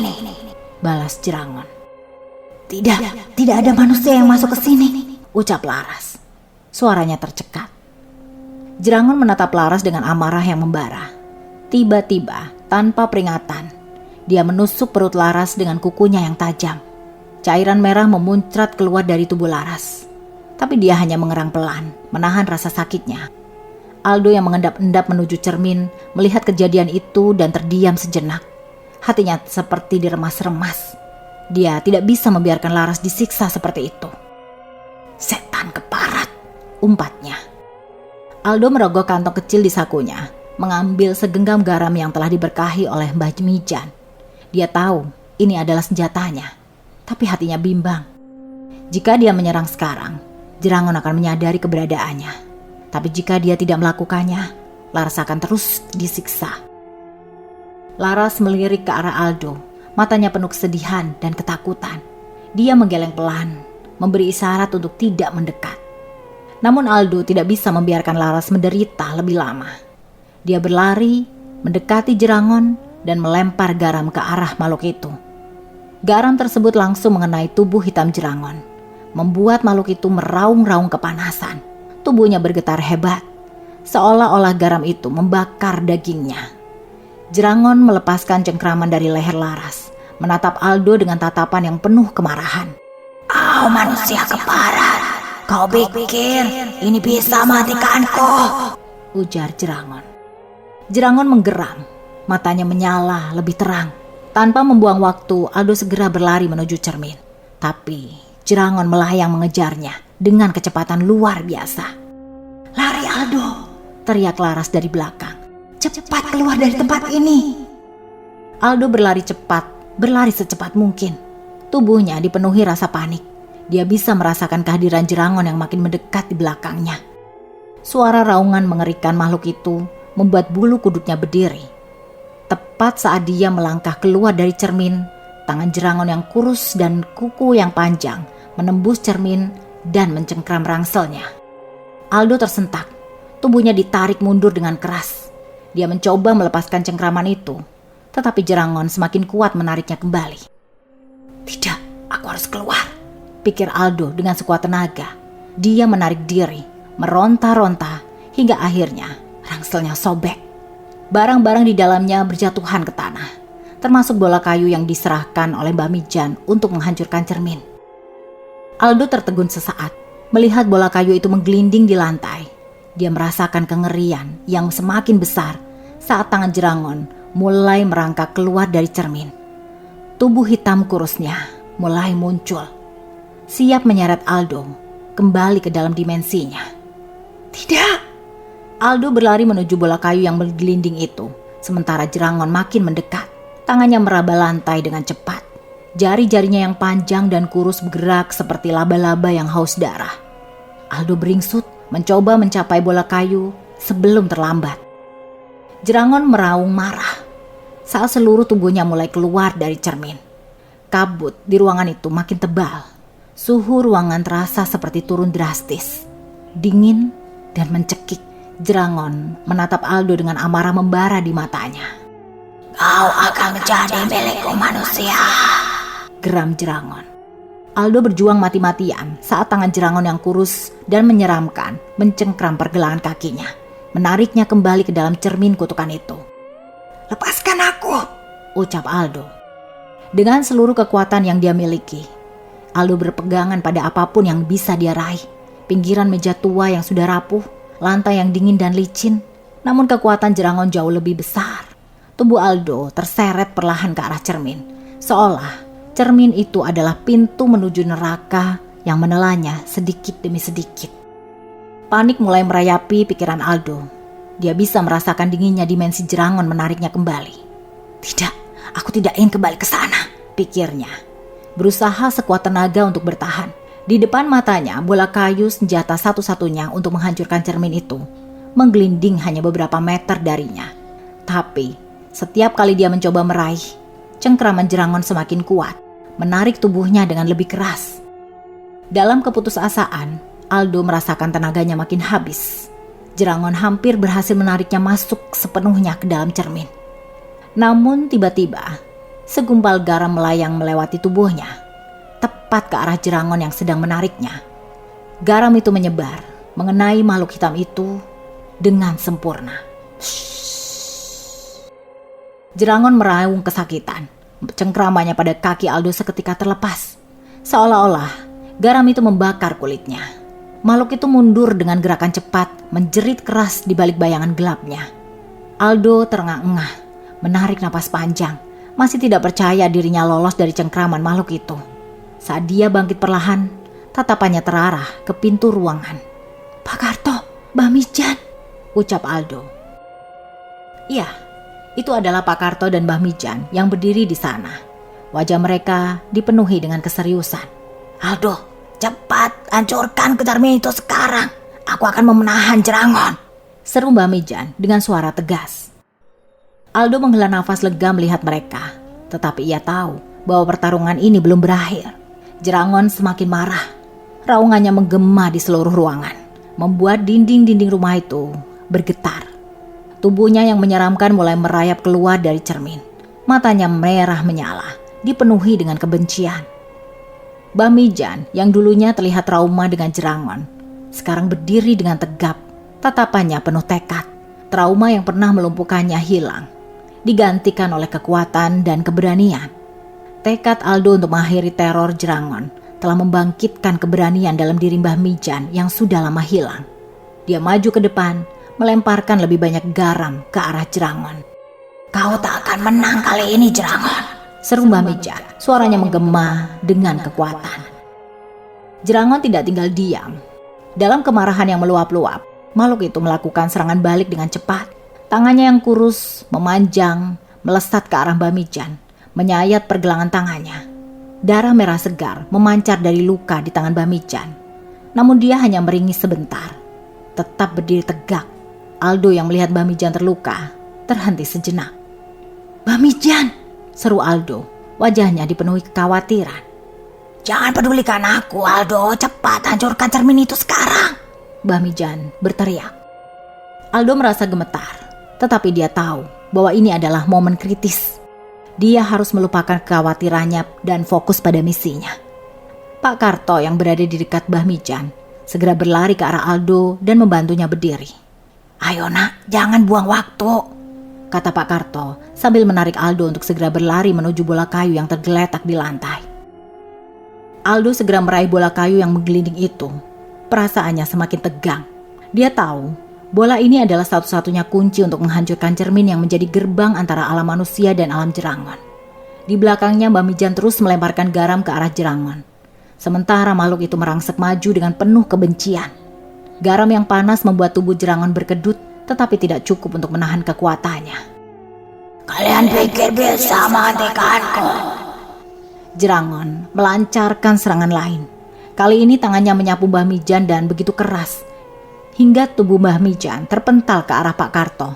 balas Jerangon. Tidak ada manusia yang masuk ke sini, ucap Laras. Suaranya tercekat. Jerangon menatap Laras dengan amarah yang membara. Tiba-tiba, tanpa peringatan, dia menusuk perut Laras dengan kukunya yang tajam. Cairan merah memuncrat keluar dari tubuh Laras. Tapi dia hanya mengerang pelan, menahan rasa sakitnya. Aldo yang mengendap-endap menuju cermin, melihat kejadian itu dan terdiam sejenak. Hatinya seperti diremas-remas. Dia tidak bisa membiarkan Laras disiksa seperti itu. Setan keparat, umpatnya. Aldo merogoh kantong kecil di sakunya, mengambil segenggam garam yang telah diberkahi oleh Mbah Mijan. Dia tahu ini adalah senjatanya, tapi hatinya bimbang. Jika dia menyerang sekarang, Jerangon akan menyadari keberadaannya. Tapi jika dia tidak melakukannya, Laras akan terus disiksa. Laras melirik ke arah Aldo, matanya penuh kesedihan dan ketakutan. Dia menggeleng pelan, memberi isyarat untuk tidak mendekat. Namun Aldo tidak bisa membiarkan Laras menderita lebih lama. Dia berlari, mendekati Jerangon, dan melempar garam ke arah makhluk itu. Garam tersebut langsung mengenai tubuh hitam Jerangon, membuat makhluk itu meraung-raung kepanasan. Tubuhnya bergetar hebat, seolah-olah garam itu membakar dagingnya. Jerangon melepaskan cengkraman dari leher Laras, menatap Aldo dengan tatapan yang penuh kemarahan. Kau manusia keparat, kau pikir ini bisa matikanku? Ujar Jerangon. Jerangon menggeram, matanya menyala lebih terang. Tanpa membuang waktu, Aldo segera berlari menuju cermin. Tapi Jerangon melayang mengejarnya dengan kecepatan luar biasa. Lari Aldo, teriak Laras dari belakang. Cepat keluar dari tempat ini. Aldo berlari cepat, berlari secepat mungkin. Tubuhnya dipenuhi rasa panik. Dia bisa merasakan kehadiran Jerangon yang makin mendekat di belakangnya. Suara raungan mengerikan makhluk itu membuat bulu kuduknya berdiri. Tepat saat dia melangkah keluar dari cermin, tangan Jerangon yang kurus dan kuku yang panjang menembus cermin dan mencengkram rangselnya. Aldo tersentak, tubuhnya ditarik mundur dengan keras. Dia mencoba melepaskan cengkraman itu, tetapi Jerangon semakin kuat menariknya kembali. Tidak, aku harus keluar, pikir Aldo dengan sekuat tenaga. Dia menarik diri, meronta-ronta, hingga akhirnya rangselnya sobek. Barang-barang di dalamnya berjatuhan ke tanah, termasuk bola kayu yang diserahkan oleh Mbah Mijan untuk menghancurkan cermin. Aldo tertegun sesaat, melihat bola kayu itu menggelinding di lantai. Dia merasakan kengerian yang semakin besar saat tangan Jerangon mulai merangkak keluar dari cermin. Tubuh hitam kurusnya mulai muncul, siap menyeret Aldo kembali ke dalam dimensinya. Tidak! Aldo berlari menuju bola kayu yang menggelinding itu, sementara Jerangon makin mendekat. Tangannya meraba lantai dengan cepat. Jari-jarinya yang panjang dan kurus bergerak seperti laba-laba yang haus darah. Aldo beringsut mencoba mencapai bola kayu sebelum terlambat. Jerangon meraung marah saat seluruh tubuhnya mulai keluar dari cermin. Kabut di ruangan itu makin tebal. Suhu ruangan terasa seperti turun drastis, dingin dan mencekik. Jerangon menatap Aldo dengan amarah membara di matanya. Kau akan menjadi milikku manusia, geram Jerangon. Aldo berjuang mati-matian saat tangan Jerangon yang kurus dan menyeramkan mencengkram pergelangan kakinya, menariknya kembali ke dalam cermin kutukan itu. Lepaskan aku, ucap Aldo. Dengan seluruh kekuatan yang dia miliki, Aldo berpegangan pada apapun yang bisa dia raih. Pinggiran meja tua yang sudah rapuh, lantai yang dingin dan licin, namun kekuatan Jerangon jauh lebih besar. Tubuh Aldo terseret perlahan ke arah cermin, seolah cermin itu adalah pintu menuju neraka yang menelannya sedikit demi sedikit. Panik mulai merayapi pikiran Aldo. Dia bisa merasakan dinginnya dimensi Jerangon menariknya kembali. Tidak, aku tidak ingin kembali ke sana, pikirnya. Berusaha sekuat tenaga untuk bertahan. Di depan matanya, bola kayu senjata satu-satunya untuk menghancurkan cermin itu menggelinding hanya beberapa meter darinya. Tapi setiap kali dia mencoba meraih, cengkraman Jerangon semakin kuat, menarik tubuhnya dengan lebih keras. Dalam keputusasaan, Aldo merasakan tenaganya makin habis. Jerangon hampir berhasil menariknya masuk sepenuhnya ke dalam cermin. Namun tiba-tiba, segumpal garam melayang melewati tubuhnya, tepat ke arah Jerangon yang sedang menariknya. Garam itu menyebar, mengenai makhluk hitam itu dengan sempurna. Jerangon meraung kesakitan. Cengkramannya pada kaki Aldo seketika terlepas. Seolah-olah garam itu membakar kulitnya. Makhluk itu mundur dengan gerakan cepat, menjerit keras di balik bayangan gelapnya. Aldo terengah-engah, menarik napas panjang, masih tidak percaya dirinya lolos dari cengkraman makhluk itu. Saat dia bangkit perlahan, tatapannya terarah ke pintu ruangan. "Pak Karto, Mbak Mijan," ucap Aldo. Iya, itu adalah Pak Karto dan Mbah Mijan yang berdiri di sana. Wajah mereka dipenuhi dengan keseriusan. "Aldo, cepat hancurkan ke cermin itu sekarang. Aku akan memenahan Jerangon," seru Mbah Mijan dengan suara tegas. Aldo menghela nafas lega melihat mereka, tetapi ia tahu bahwa pertarungan ini belum berakhir. Jerangon semakin marah. Raungannya menggema di seluruh ruangan, membuat dinding-dinding rumah itu bergetar. Tubuhnya yang menyeramkan mulai merayap keluar dari cermin. Matanya merah menyala, dipenuhi dengan kebencian. Mbah Mijan yang dulunya terlihat trauma dengan Jerangon, sekarang berdiri dengan tegap, tatapannya penuh tekad. Trauma yang pernah melumpuhkannya hilang, digantikan oleh kekuatan dan keberanian. Tekad Aldo untuk mengakhiri teror Jerangon telah membangkitkan keberanian dalam diri Mbah Mijan yang sudah lama hilang. Dia maju ke depan, melemparkan lebih banyak garam ke arah Jerangon. "Kau tak akan menang kali ini, Jerangon," seru Mbah Mijan, suaranya menggema dengan kekuatan. Jerangon tidak tinggal diam. Dalam kemarahan yang meluap-luap, makhluk itu melakukan serangan balik dengan cepat. Tangannya yang kurus, memanjang, melesat ke arah Mbah Mijan, menyayat pergelangan tangannya. Darah merah segar memancar dari luka di tangan Mbah Mijan. Namun dia hanya meringis sebentar. Tetap berdiri tegak. Aldo yang melihat Mbah Mijan terluka, terhenti sejenak. "Mbah Mijan," seru Aldo, wajahnya dipenuhi kekhawatiran. "Jangan pedulikan aku, Aldo. Cepat hancurkan cermin itu sekarang," Mbah Mijan berteriak. Aldo merasa gemetar, tetapi dia tahu bahwa ini adalah momen kritis. Dia harus melupakan kekhawatirannya dan fokus pada misinya. Pak Karto yang berada di dekat Mbah Mijan segera berlari ke arah Aldo dan membantunya berdiri. "Ayo nak, jangan buang waktu," kata Pak Karto sambil menarik Aldo untuk segera berlari menuju bola kayu yang tergeletak di lantai. Aldo segera meraih bola kayu yang menggelinding itu. Perasaannya semakin tegang. Dia tahu bola ini adalah satu-satunya kunci untuk menghancurkan cermin yang menjadi gerbang antara alam manusia dan alam Jerangon. Di belakangnya Mbah Mijan terus melemparkan garam ke arah Jerangon. Sementara makhluk itu merangsek maju dengan penuh kebencian. Garam yang panas membuat tubuh Jerangon berkedut, tetapi tidak cukup untuk menahan kekuatannya. "Kalian pikir bisa menghentikanku?" Jerangon melancarkan serangan lain. Kali ini tangannya menyapu Mbah Mijan dan begitu keras, hingga tubuh Mbah Mijan terpental ke arah Pak Karto.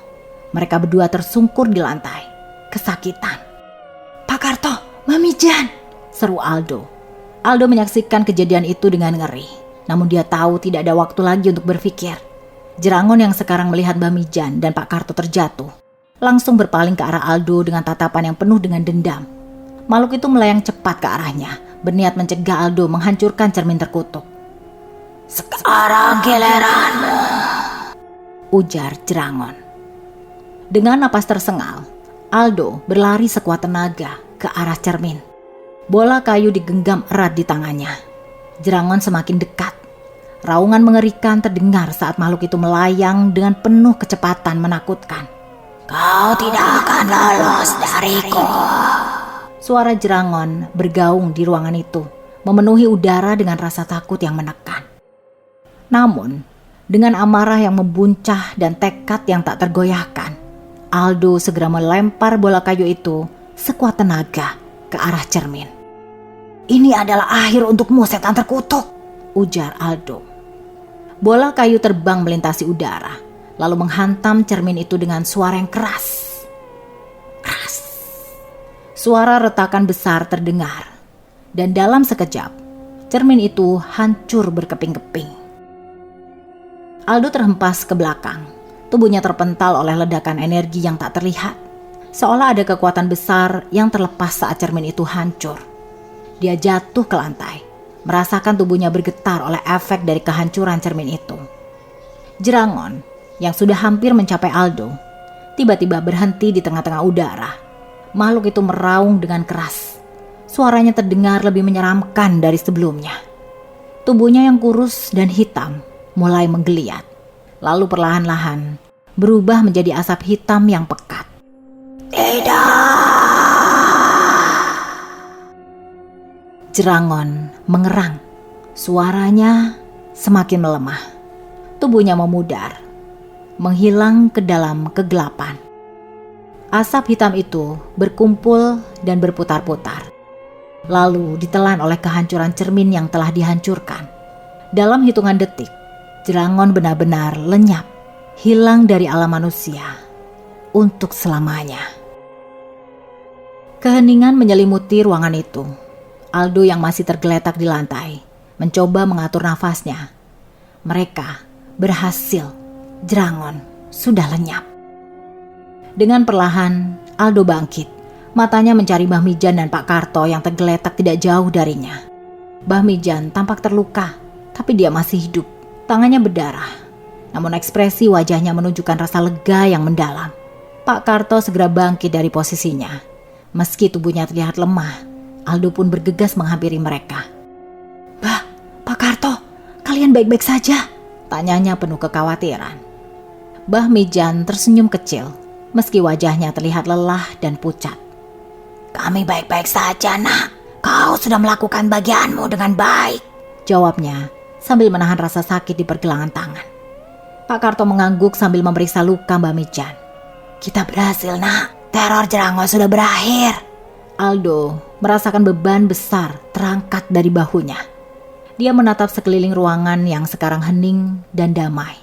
Mereka berdua tersungkur di lantai, kesakitan. "Pak Karto, Mbah Mijan," seru Aldo. Aldo menyaksikan kejadian itu dengan ngeri, namun dia tahu tidak ada waktu lagi untuk berpikir. Jerangon yang sekarang melihat Mbah Mijan dan Pak Karto terjatuh, langsung berpaling ke arah Aldo dengan tatapan yang penuh dengan dendam. Makhluk itu melayang cepat ke arahnya, berniat mencegah Aldo menghancurkan cermin terkutuk. "Sekarang giliranmu," ujar Jerangon. Dengan napas tersengal, Aldo berlari sekuat tenaga ke arah cermin. Bola kayu digenggam erat di tangannya. Jerangon semakin dekat. Raungan mengerikan terdengar saat makhluk itu melayang dengan penuh kecepatan menakutkan. "Kau tidak akan lolos dariku," suara Jerangon bergaung di ruangan itu, memenuhi udara dengan rasa takut yang menekan. Namun, dengan amarah yang membuncah dan tekad yang tak tergoyahkan, Aldo segera melempar bola kayu itu sekuat tenaga ke arah cermin. "Ini adalah akhir untukmu, setan terkutuk," ujar Aldo. Bola kayu terbang melintasi udara, lalu menghantam cermin itu dengan suara yang keras. Keras. Suara retakan besar terdengar. Dan dalam sekejap, cermin itu hancur berkeping-keping. Aldo terhempas ke belakang. Tubuhnya terpental oleh ledakan energi yang tak terlihat. Seolah ada kekuatan besar yang terlepas saat cermin itu hancur. Dia jatuh ke lantai, merasakan tubuhnya bergetar oleh efek dari kehancuran cermin itu. Jerangon yang sudah hampir mencapai Aldo tiba-tiba berhenti di tengah-tengah udara. Makhluk itu meraung dengan keras. Suaranya terdengar lebih menyeramkan dari sebelumnya. Tubuhnya yang kurus dan hitam mulai menggeliat, lalu perlahan-lahan berubah menjadi asap hitam yang pekat. Tidak! Jerangon mengerang. Suaranya semakin melemah. Tubuhnya memudar, menghilang ke dalam kegelapan. Asap hitam itu berkumpul dan berputar-putar, lalu ditelan oleh kehancuran cermin yang telah dihancurkan. Dalam hitungan detik, Jerangon benar-benar lenyap, hilang dari alam manusia untuk selamanya. Keheningan menyelimuti ruangan itu. Aldo yang masih tergeletak di lantai mencoba mengatur nafasnya. Mereka berhasil. Jerangon sudah lenyap. Dengan perlahan, Aldo bangkit. Matanya mencari Mbah Mijan dan Pak Karto yang tergeletak tidak jauh darinya. Mbah Mijan tampak terluka, tapi dia masih hidup. Tangannya berdarah, namun ekspresi wajahnya menunjukkan rasa lega yang mendalam. Pak Karto segera bangkit dari posisinya. Meski tubuhnya terlihat lemah, Aldo pun bergegas menghampiri mereka. "Mbah, Pak Karto, kalian baik-baik saja?" Tanyanya penuh kekhawatiran. Mbah Mijan tersenyum kecil, meski wajahnya terlihat lelah dan pucat. "Kami baik-baik saja, Nak. Kau sudah melakukan bagianmu dengan baik," jawabnya sambil menahan rasa sakit di pergelangan tangan. Pak Karto mengangguk sambil memeriksa luka Mbah Mijan. "Kita berhasil, Nak. Teror Jerangon sudah berakhir." Aldo merasakan beban besar terangkat dari bahunya. Dia menatap sekeliling ruangan yang sekarang hening dan damai.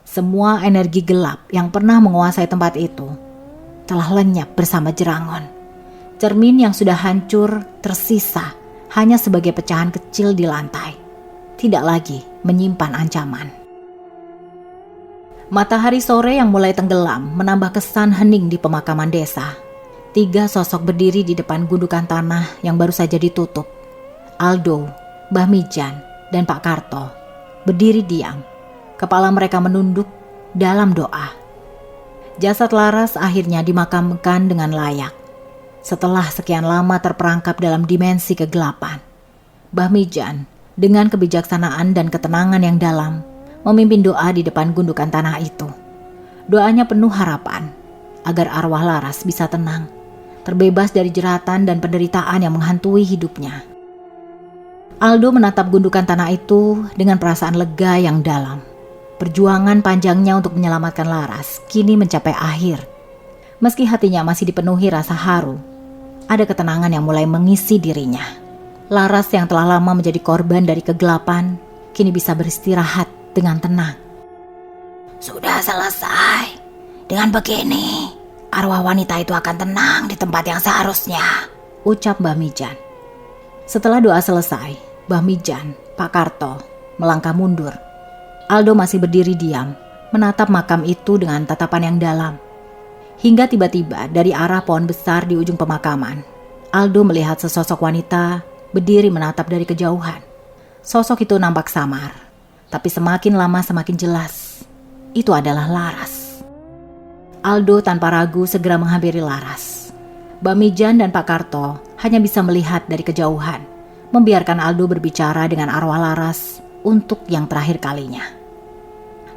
Semua energi gelap yang pernah menguasai tempat itu telah lenyap bersama Jerangon. Cermin yang sudah hancur tersisa hanya sebagai pecahan kecil di lantai, tidak lagi menyimpan ancaman. Matahari sore yang mulai tenggelam menambah kesan hening di pemakaman desa. 3 sosok berdiri di depan gundukan tanah yang baru saja ditutup. Aldo, Mbah Mijan, dan Pak Karto berdiri diam. Kepala mereka menunduk dalam doa. Jasad Laras akhirnya dimakamkan dengan layak. Setelah sekian lama terperangkap dalam dimensi kegelapan, Mbah Mijan dengan kebijaksanaan dan ketenangan yang dalam memimpin doa di depan gundukan tanah itu. Doanya penuh harapan agar arwah Laras bisa tenang, terbebas dari jeratan dan penderitaan yang menghantui hidupnya. Aldo menatap gundukan tanah itu dengan perasaan lega yang dalam. Perjuangan panjangnya untuk menyelamatkan Laras kini mencapai akhir. Meski hatinya masih dipenuhi rasa haru, ada ketenangan yang mulai mengisi dirinya. Laras yang telah lama menjadi korban dari kegelapan, kini bisa beristirahat dengan tenang. "Sudah selesai. Dengan begini, arwah wanita itu akan tenang di tempat yang seharusnya," ucap Mbah Mijan. Setelah doa selesai, Mbah Mijan, Pak Karto melangkah mundur. Aldo masih berdiri diam, menatap makam itu dengan tatapan yang dalam. Hingga tiba-tiba dari arah pohon besar di ujung pemakaman, Aldo melihat sesosok wanita berdiri menatap dari kejauhan. Sosok itu nampak samar, tapi semakin lama semakin jelas. Itu adalah Laras. Aldo tanpa ragu segera menghampiri Laras. Mbah Mijan dan Pak Karto hanya bisa melihat dari kejauhan, membiarkan Aldo berbicara dengan arwah Laras untuk yang terakhir kalinya.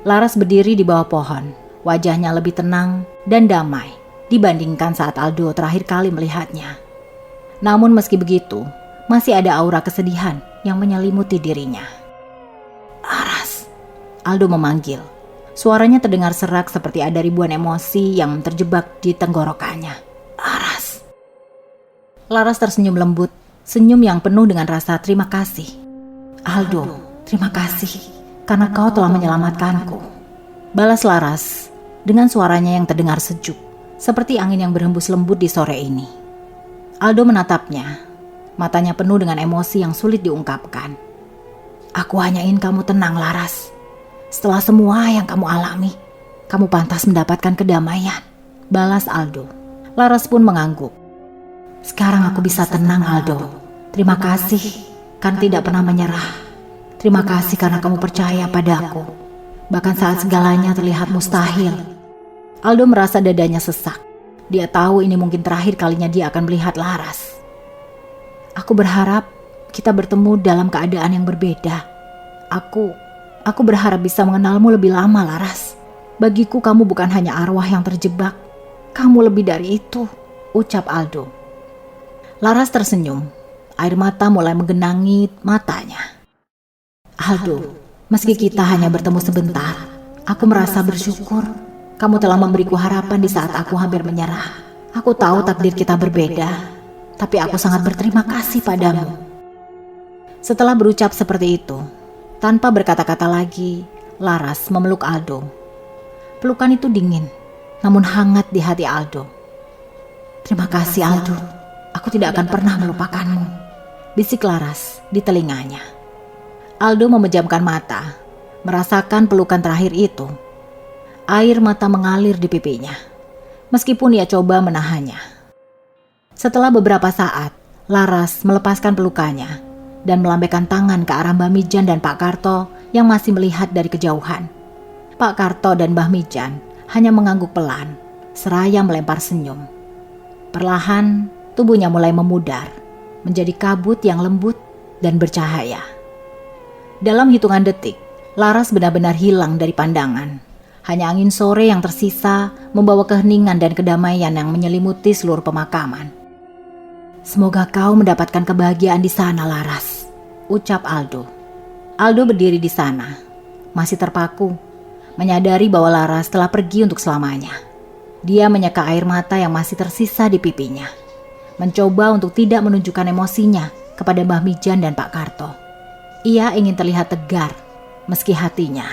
Laras berdiri di bawah pohon. Wajahnya lebih tenang dan damai dibandingkan saat Aldo terakhir kali melihatnya. Namun meski begitu, masih ada aura kesedihan yang menyelimuti dirinya. "Laras," Aldo memanggil. Suaranya terdengar serak seperti ada ribuan emosi yang terjebak di tenggorokannya. "Laras." Laras tersenyum lembut, senyum yang penuh dengan rasa terima kasih. "Aldo, terima kasih karena kau telah menyelamatkanku," balas Laras dengan suaranya yang terdengar sejuk, seperti angin yang berhembus lembut di sore ini. Aldo menatapnya. Matanya penuh dengan emosi yang sulit diungkapkan. Aku hanya ingin kamu tenang, Laras. Setelah semua yang kamu alami, kamu pantas mendapatkan kedamaian, balas Aldo. Laras pun mengangguk. Sekarang aku bisa tenang, Aldo. Terima kasih karena tidak pernah menyerah. Terima kasih karena kamu percaya padaku, bahkan saat segalanya terlihat mustahil. Aldo merasa dadanya sesak. Dia tahu ini mungkin terakhir kalinya dia akan melihat Laras. Aku berharap kita bertemu dalam keadaan yang berbeda. Aku berharap bisa mengenalmu lebih lama, Laras. Bagiku kamu bukan hanya arwah yang terjebak. Kamu lebih dari itu, ucap Aldo. Laras tersenyum. Air mata mulai menggenangi matanya. Aldo, meski kita hanya bertemu sebentar, aku merasa bersyukur. Kamu telah memberiku harapan di saat aku hampir menyerah. Aku tahu takdir kita berbeda, tapi aku sangat berterima kasih padamu. Setelah berucap seperti itu, tanpa berkata-kata lagi, Laras memeluk Aldo. Pelukan itu dingin, namun hangat di hati Aldo. Terima kasih, Aldo. Aku tidak akan pernah melupakanmu, bisik Laras di telinganya. Aldo memejamkan mata, merasakan pelukan terakhir itu. Air mata mengalir di pipinya, meskipun ia coba menahannya. Setelah beberapa saat, Laras melepaskan pelukannya dan melambaikan tangan ke arah Mbah Mijan dan Pak Karto yang masih melihat dari kejauhan. Pak Karto dan Mbah Mijan hanya mengangguk pelan, seraya melempar senyum. Perlahan, tubuhnya mulai memudar, menjadi kabut yang lembut dan bercahaya. Dalam hitungan detik, Laras benar-benar hilang dari pandangan. Hanya angin sore yang tersisa membawa keheningan dan kedamaian yang menyelimuti seluruh pemakaman. Semoga kau mendapatkan kebahagiaan di sana, Laras, ucap Aldo. Aldo berdiri di sana, masih terpaku, menyadari bahwa Laras telah pergi untuk selamanya. Dia menyeka air mata yang masih tersisa di pipinya, mencoba untuk tidak menunjukkan emosinya kepada Mbah Mijan dan Pak Karto. Ia ingin terlihat tegar, meski hatinya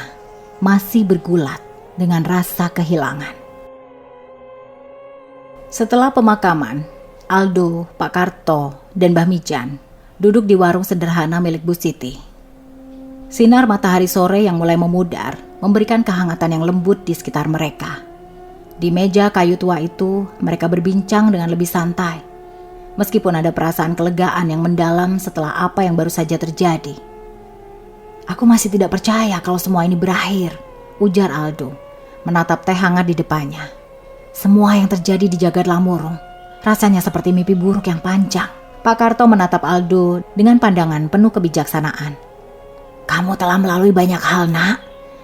masih bergulat dengan rasa kehilangan. Setelah pemakaman, Aldo, Pak Karto, dan Mbah Mijan duduk di warung sederhana milik Bu Siti. Sinar matahari sore yang mulai memudar memberikan kehangatan yang lembut di sekitar mereka. Di meja kayu tua itu, mereka berbincang dengan lebih santai, meskipun ada perasaan kelegaan yang mendalam setelah apa yang baru saja terjadi. Aku masih tidak percaya kalau semua ini berakhir, ujar Aldo, menatap teh hangat di depannya. Semua yang terjadi di Jagat Lamurung rasanya seperti mimpi buruk yang panjang. Pak Karto menatap Aldo dengan pandangan penuh kebijaksanaan. Kamu telah melalui banyak hal, Nak.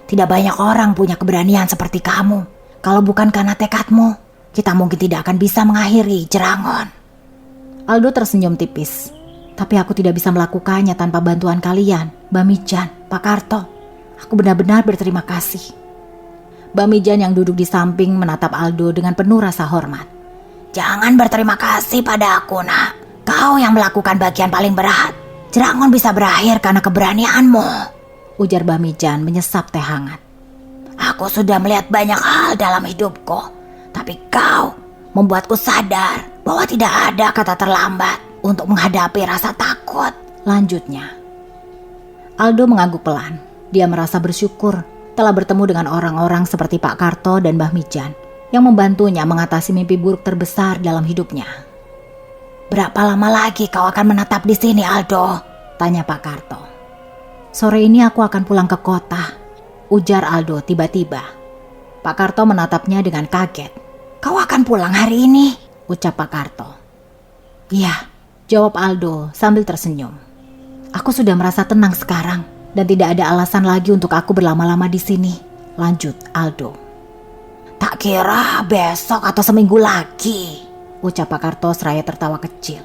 Tidak banyak orang punya keberanian seperti kamu. Kalau bukan karena tekadmu, kita mungkin tidak akan bisa mengakhiri Jerangon. Aldo tersenyum tipis. Tapi aku tidak bisa melakukannya tanpa bantuan kalian, Mbah Mijan, Pak Karto. Aku benar-benar berterima kasih. Mbah Mijan yang duduk di samping menatap Aldo dengan penuh rasa hormat. Jangan berterima kasih pada aku, Nak. Kau yang melakukan bagian paling berat. Jerangon bisa berakhir karena keberanianmu, ujar Mbah Mijan menyesap teh hangat. Aku sudah melihat banyak hal dalam hidupku, tapi kau membuatku sadar bahwa tidak ada kata terlambat untuk menghadapi rasa takut, lanjutnya. Aldo mengangguk pelan. Dia merasa bersyukur telah bertemu dengan orang-orang seperti Pak Karto dan Mbah Mijan yang membantunya mengatasi mimpi buruk terbesar dalam hidupnya. Berapa lama lagi kau akan menetap di sini, Aldo? Tanya Pak Karto. Sore ini aku akan pulang ke kota, ujar Aldo tiba-tiba. Pak Karto menatapnya dengan kaget. Kau akan pulang hari ini? Ucap Pak Karto. Iya, jawab Aldo sambil tersenyum. Aku sudah merasa tenang sekarang dan tidak ada alasan lagi untuk aku berlama-lama di sini, lanjut Aldo. Tak kira besok atau seminggu lagi, ucap Pak Karto seraya tertawa kecil.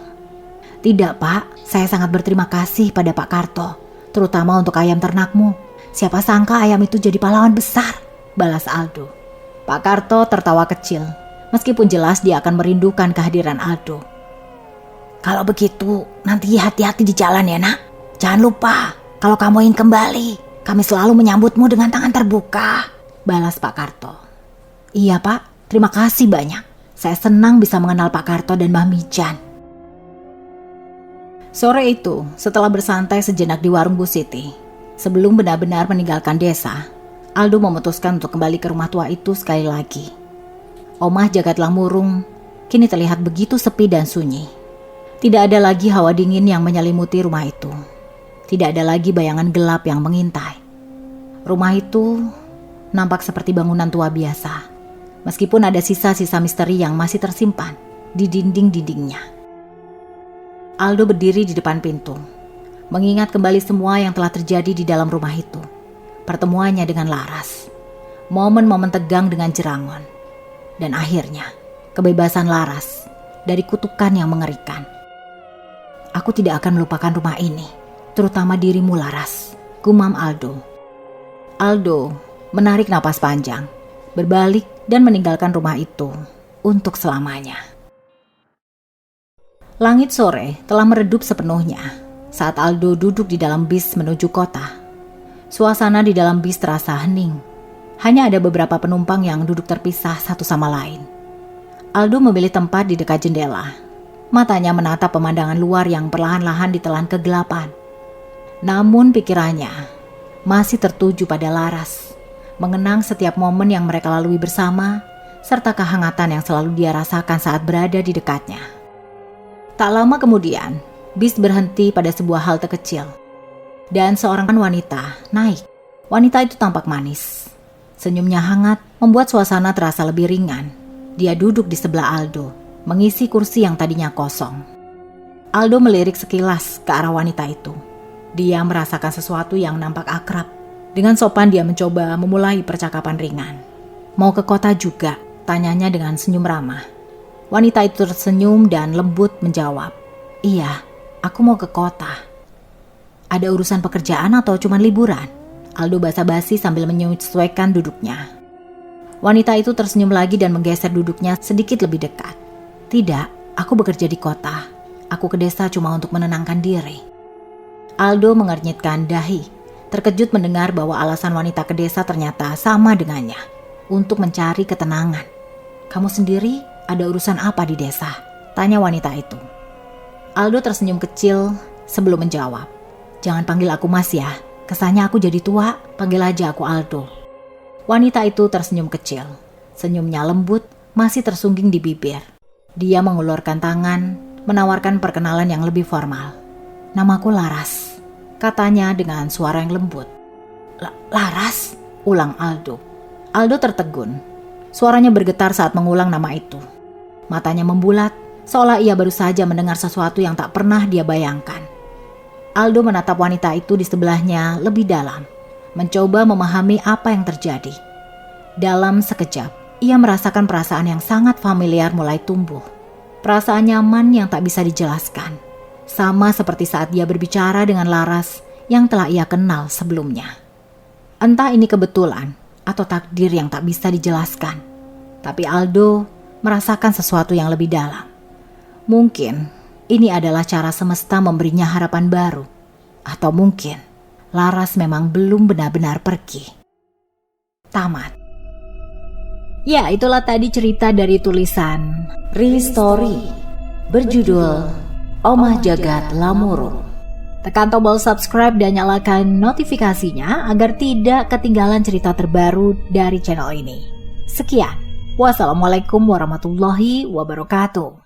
Tidak, Pak, saya sangat berterima kasih pada Pak Karto, terutama untuk ayam ternakmu. Siapa sangka ayam itu jadi pahlawan besar, balas Aldo. Pak Karto tertawa kecil, meskipun jelas dia akan merindukan kehadiran Aldo. Kalau begitu, nanti hati-hati di jalan ya, Nak. Jangan lupa, kalau kamu ingin kembali, kami selalu menyambutmu dengan tangan terbuka, balas Pak Karto. Iya, Pak, terima kasih banyak. Saya senang bisa mengenal Pak Karto dan Mbah Mijan. Sore itu, setelah bersantai sejenak di warung Bu Siti, sebelum benar-benar meninggalkan desa, Aldo memutuskan untuk kembali ke rumah tua itu sekali lagi. Omah Jagat Lamurung kini terlihat begitu sepi dan sunyi. Tidak ada lagi hawa dingin yang menyelimuti rumah itu. Tidak ada lagi bayangan gelap yang mengintai. Rumah itu nampak seperti bangunan tua biasa, meskipun ada sisa-sisa misteri yang masih tersimpan di dinding-dindingnya. Aldo berdiri di depan pintu, mengingat kembali semua yang telah terjadi di dalam rumah itu. Pertemuannya dengan Laras, momen-momen tegang dengan Jerangon, dan akhirnya kebebasan Laras dari kutukan yang mengerikan. Aku tidak akan melupakan rumah ini, terutama dirimu Laras, gumam Aldo. Aldo menarik napas panjang, berbalik dan meninggalkan rumah itu untuk selamanya. Langit sore telah meredup sepenuhnya saat Aldo duduk di dalam bis menuju kota. Suasana di dalam bis terasa hening. Hanya ada beberapa penumpang yang duduk terpisah satu sama lain. Aldo memilih tempat di dekat jendela. Matanya menatap pemandangan luar yang perlahan-lahan ditelan kegelapan. Namun pikirannya masih tertuju pada Laras, mengenang setiap momen yang mereka lalui bersama, serta kehangatan yang selalu dia rasakan saat berada di dekatnya. Tak lama kemudian, bis berhenti pada sebuah halte kecil, dan seorang wanita naik. Wanita itu tampak manis. Senyumnya hangat, membuat suasana terasa lebih ringan. Dia duduk di sebelah Aldo, mengisi kursi yang tadinya kosong. Aldo melirik sekilas ke arah wanita itu. Dia merasakan sesuatu yang nampak akrab. Dengan sopan dia mencoba memulai percakapan ringan. Mau ke kota juga? Tanyanya dengan senyum ramah. Wanita itu tersenyum dan lembut menjawab, "Iya, aku mau ke kota." "Ada urusan pekerjaan atau cuma liburan?" Aldo basa-basi sambil menyesuaikan duduknya. Wanita itu tersenyum lagi dan menggeser duduknya sedikit lebih dekat. "Tidak, aku bekerja di kota. Aku ke desa cuma untuk menenangkan diri." Aldo mengernyitkan dahi, terkejut mendengar bahwa alasan wanita ke desa ternyata sama dengannya, untuk mencari ketenangan. "Kamu sendiri ada urusan apa di desa?" tanya wanita itu. Aldo tersenyum kecil sebelum menjawab, "Jangan panggil aku Mas ya, kesannya aku jadi tua, panggil aja aku Aldo." Wanita itu tersenyum kecil, senyumnya lembut, masih tersungging di bibir. Dia mengulurkan tangan, menawarkan perkenalan yang lebih formal. "Namaku Laras," katanya dengan suara yang lembut. "Laras?" ulang Aldo. Aldo tertegun. Suaranya bergetar saat mengulang nama itu. Matanya membulat, seolah ia baru saja mendengar sesuatu yang tak pernah dia bayangkan. Aldo menatap wanita itu di sebelahnya lebih dalam, mencoba memahami apa yang terjadi. Dalam sekejap, ia merasakan perasaan yang sangat familiar mulai tumbuh. Perasaan nyaman yang tak bisa dijelaskan. Sama seperti saat dia berbicara dengan Laras yang telah ia kenal sebelumnya. Entah ini kebetulan atau takdir yang tak bisa dijelaskan. Tapi Aldo merasakan sesuatu yang lebih dalam. Mungkin ini adalah cara semesta memberinya harapan baru. Atau mungkin Laras memang belum benar-benar pergi. Tamat. Ya, itulah tadi cerita dari tulisan Real Story berjudul Omah Jagat Lamurung. Tekan tombol subscribe dan nyalakan notifikasinya agar tidak ketinggalan cerita terbaru dari channel ini. Sekian, wassalamualaikum warahmatullahi wabarakatuh.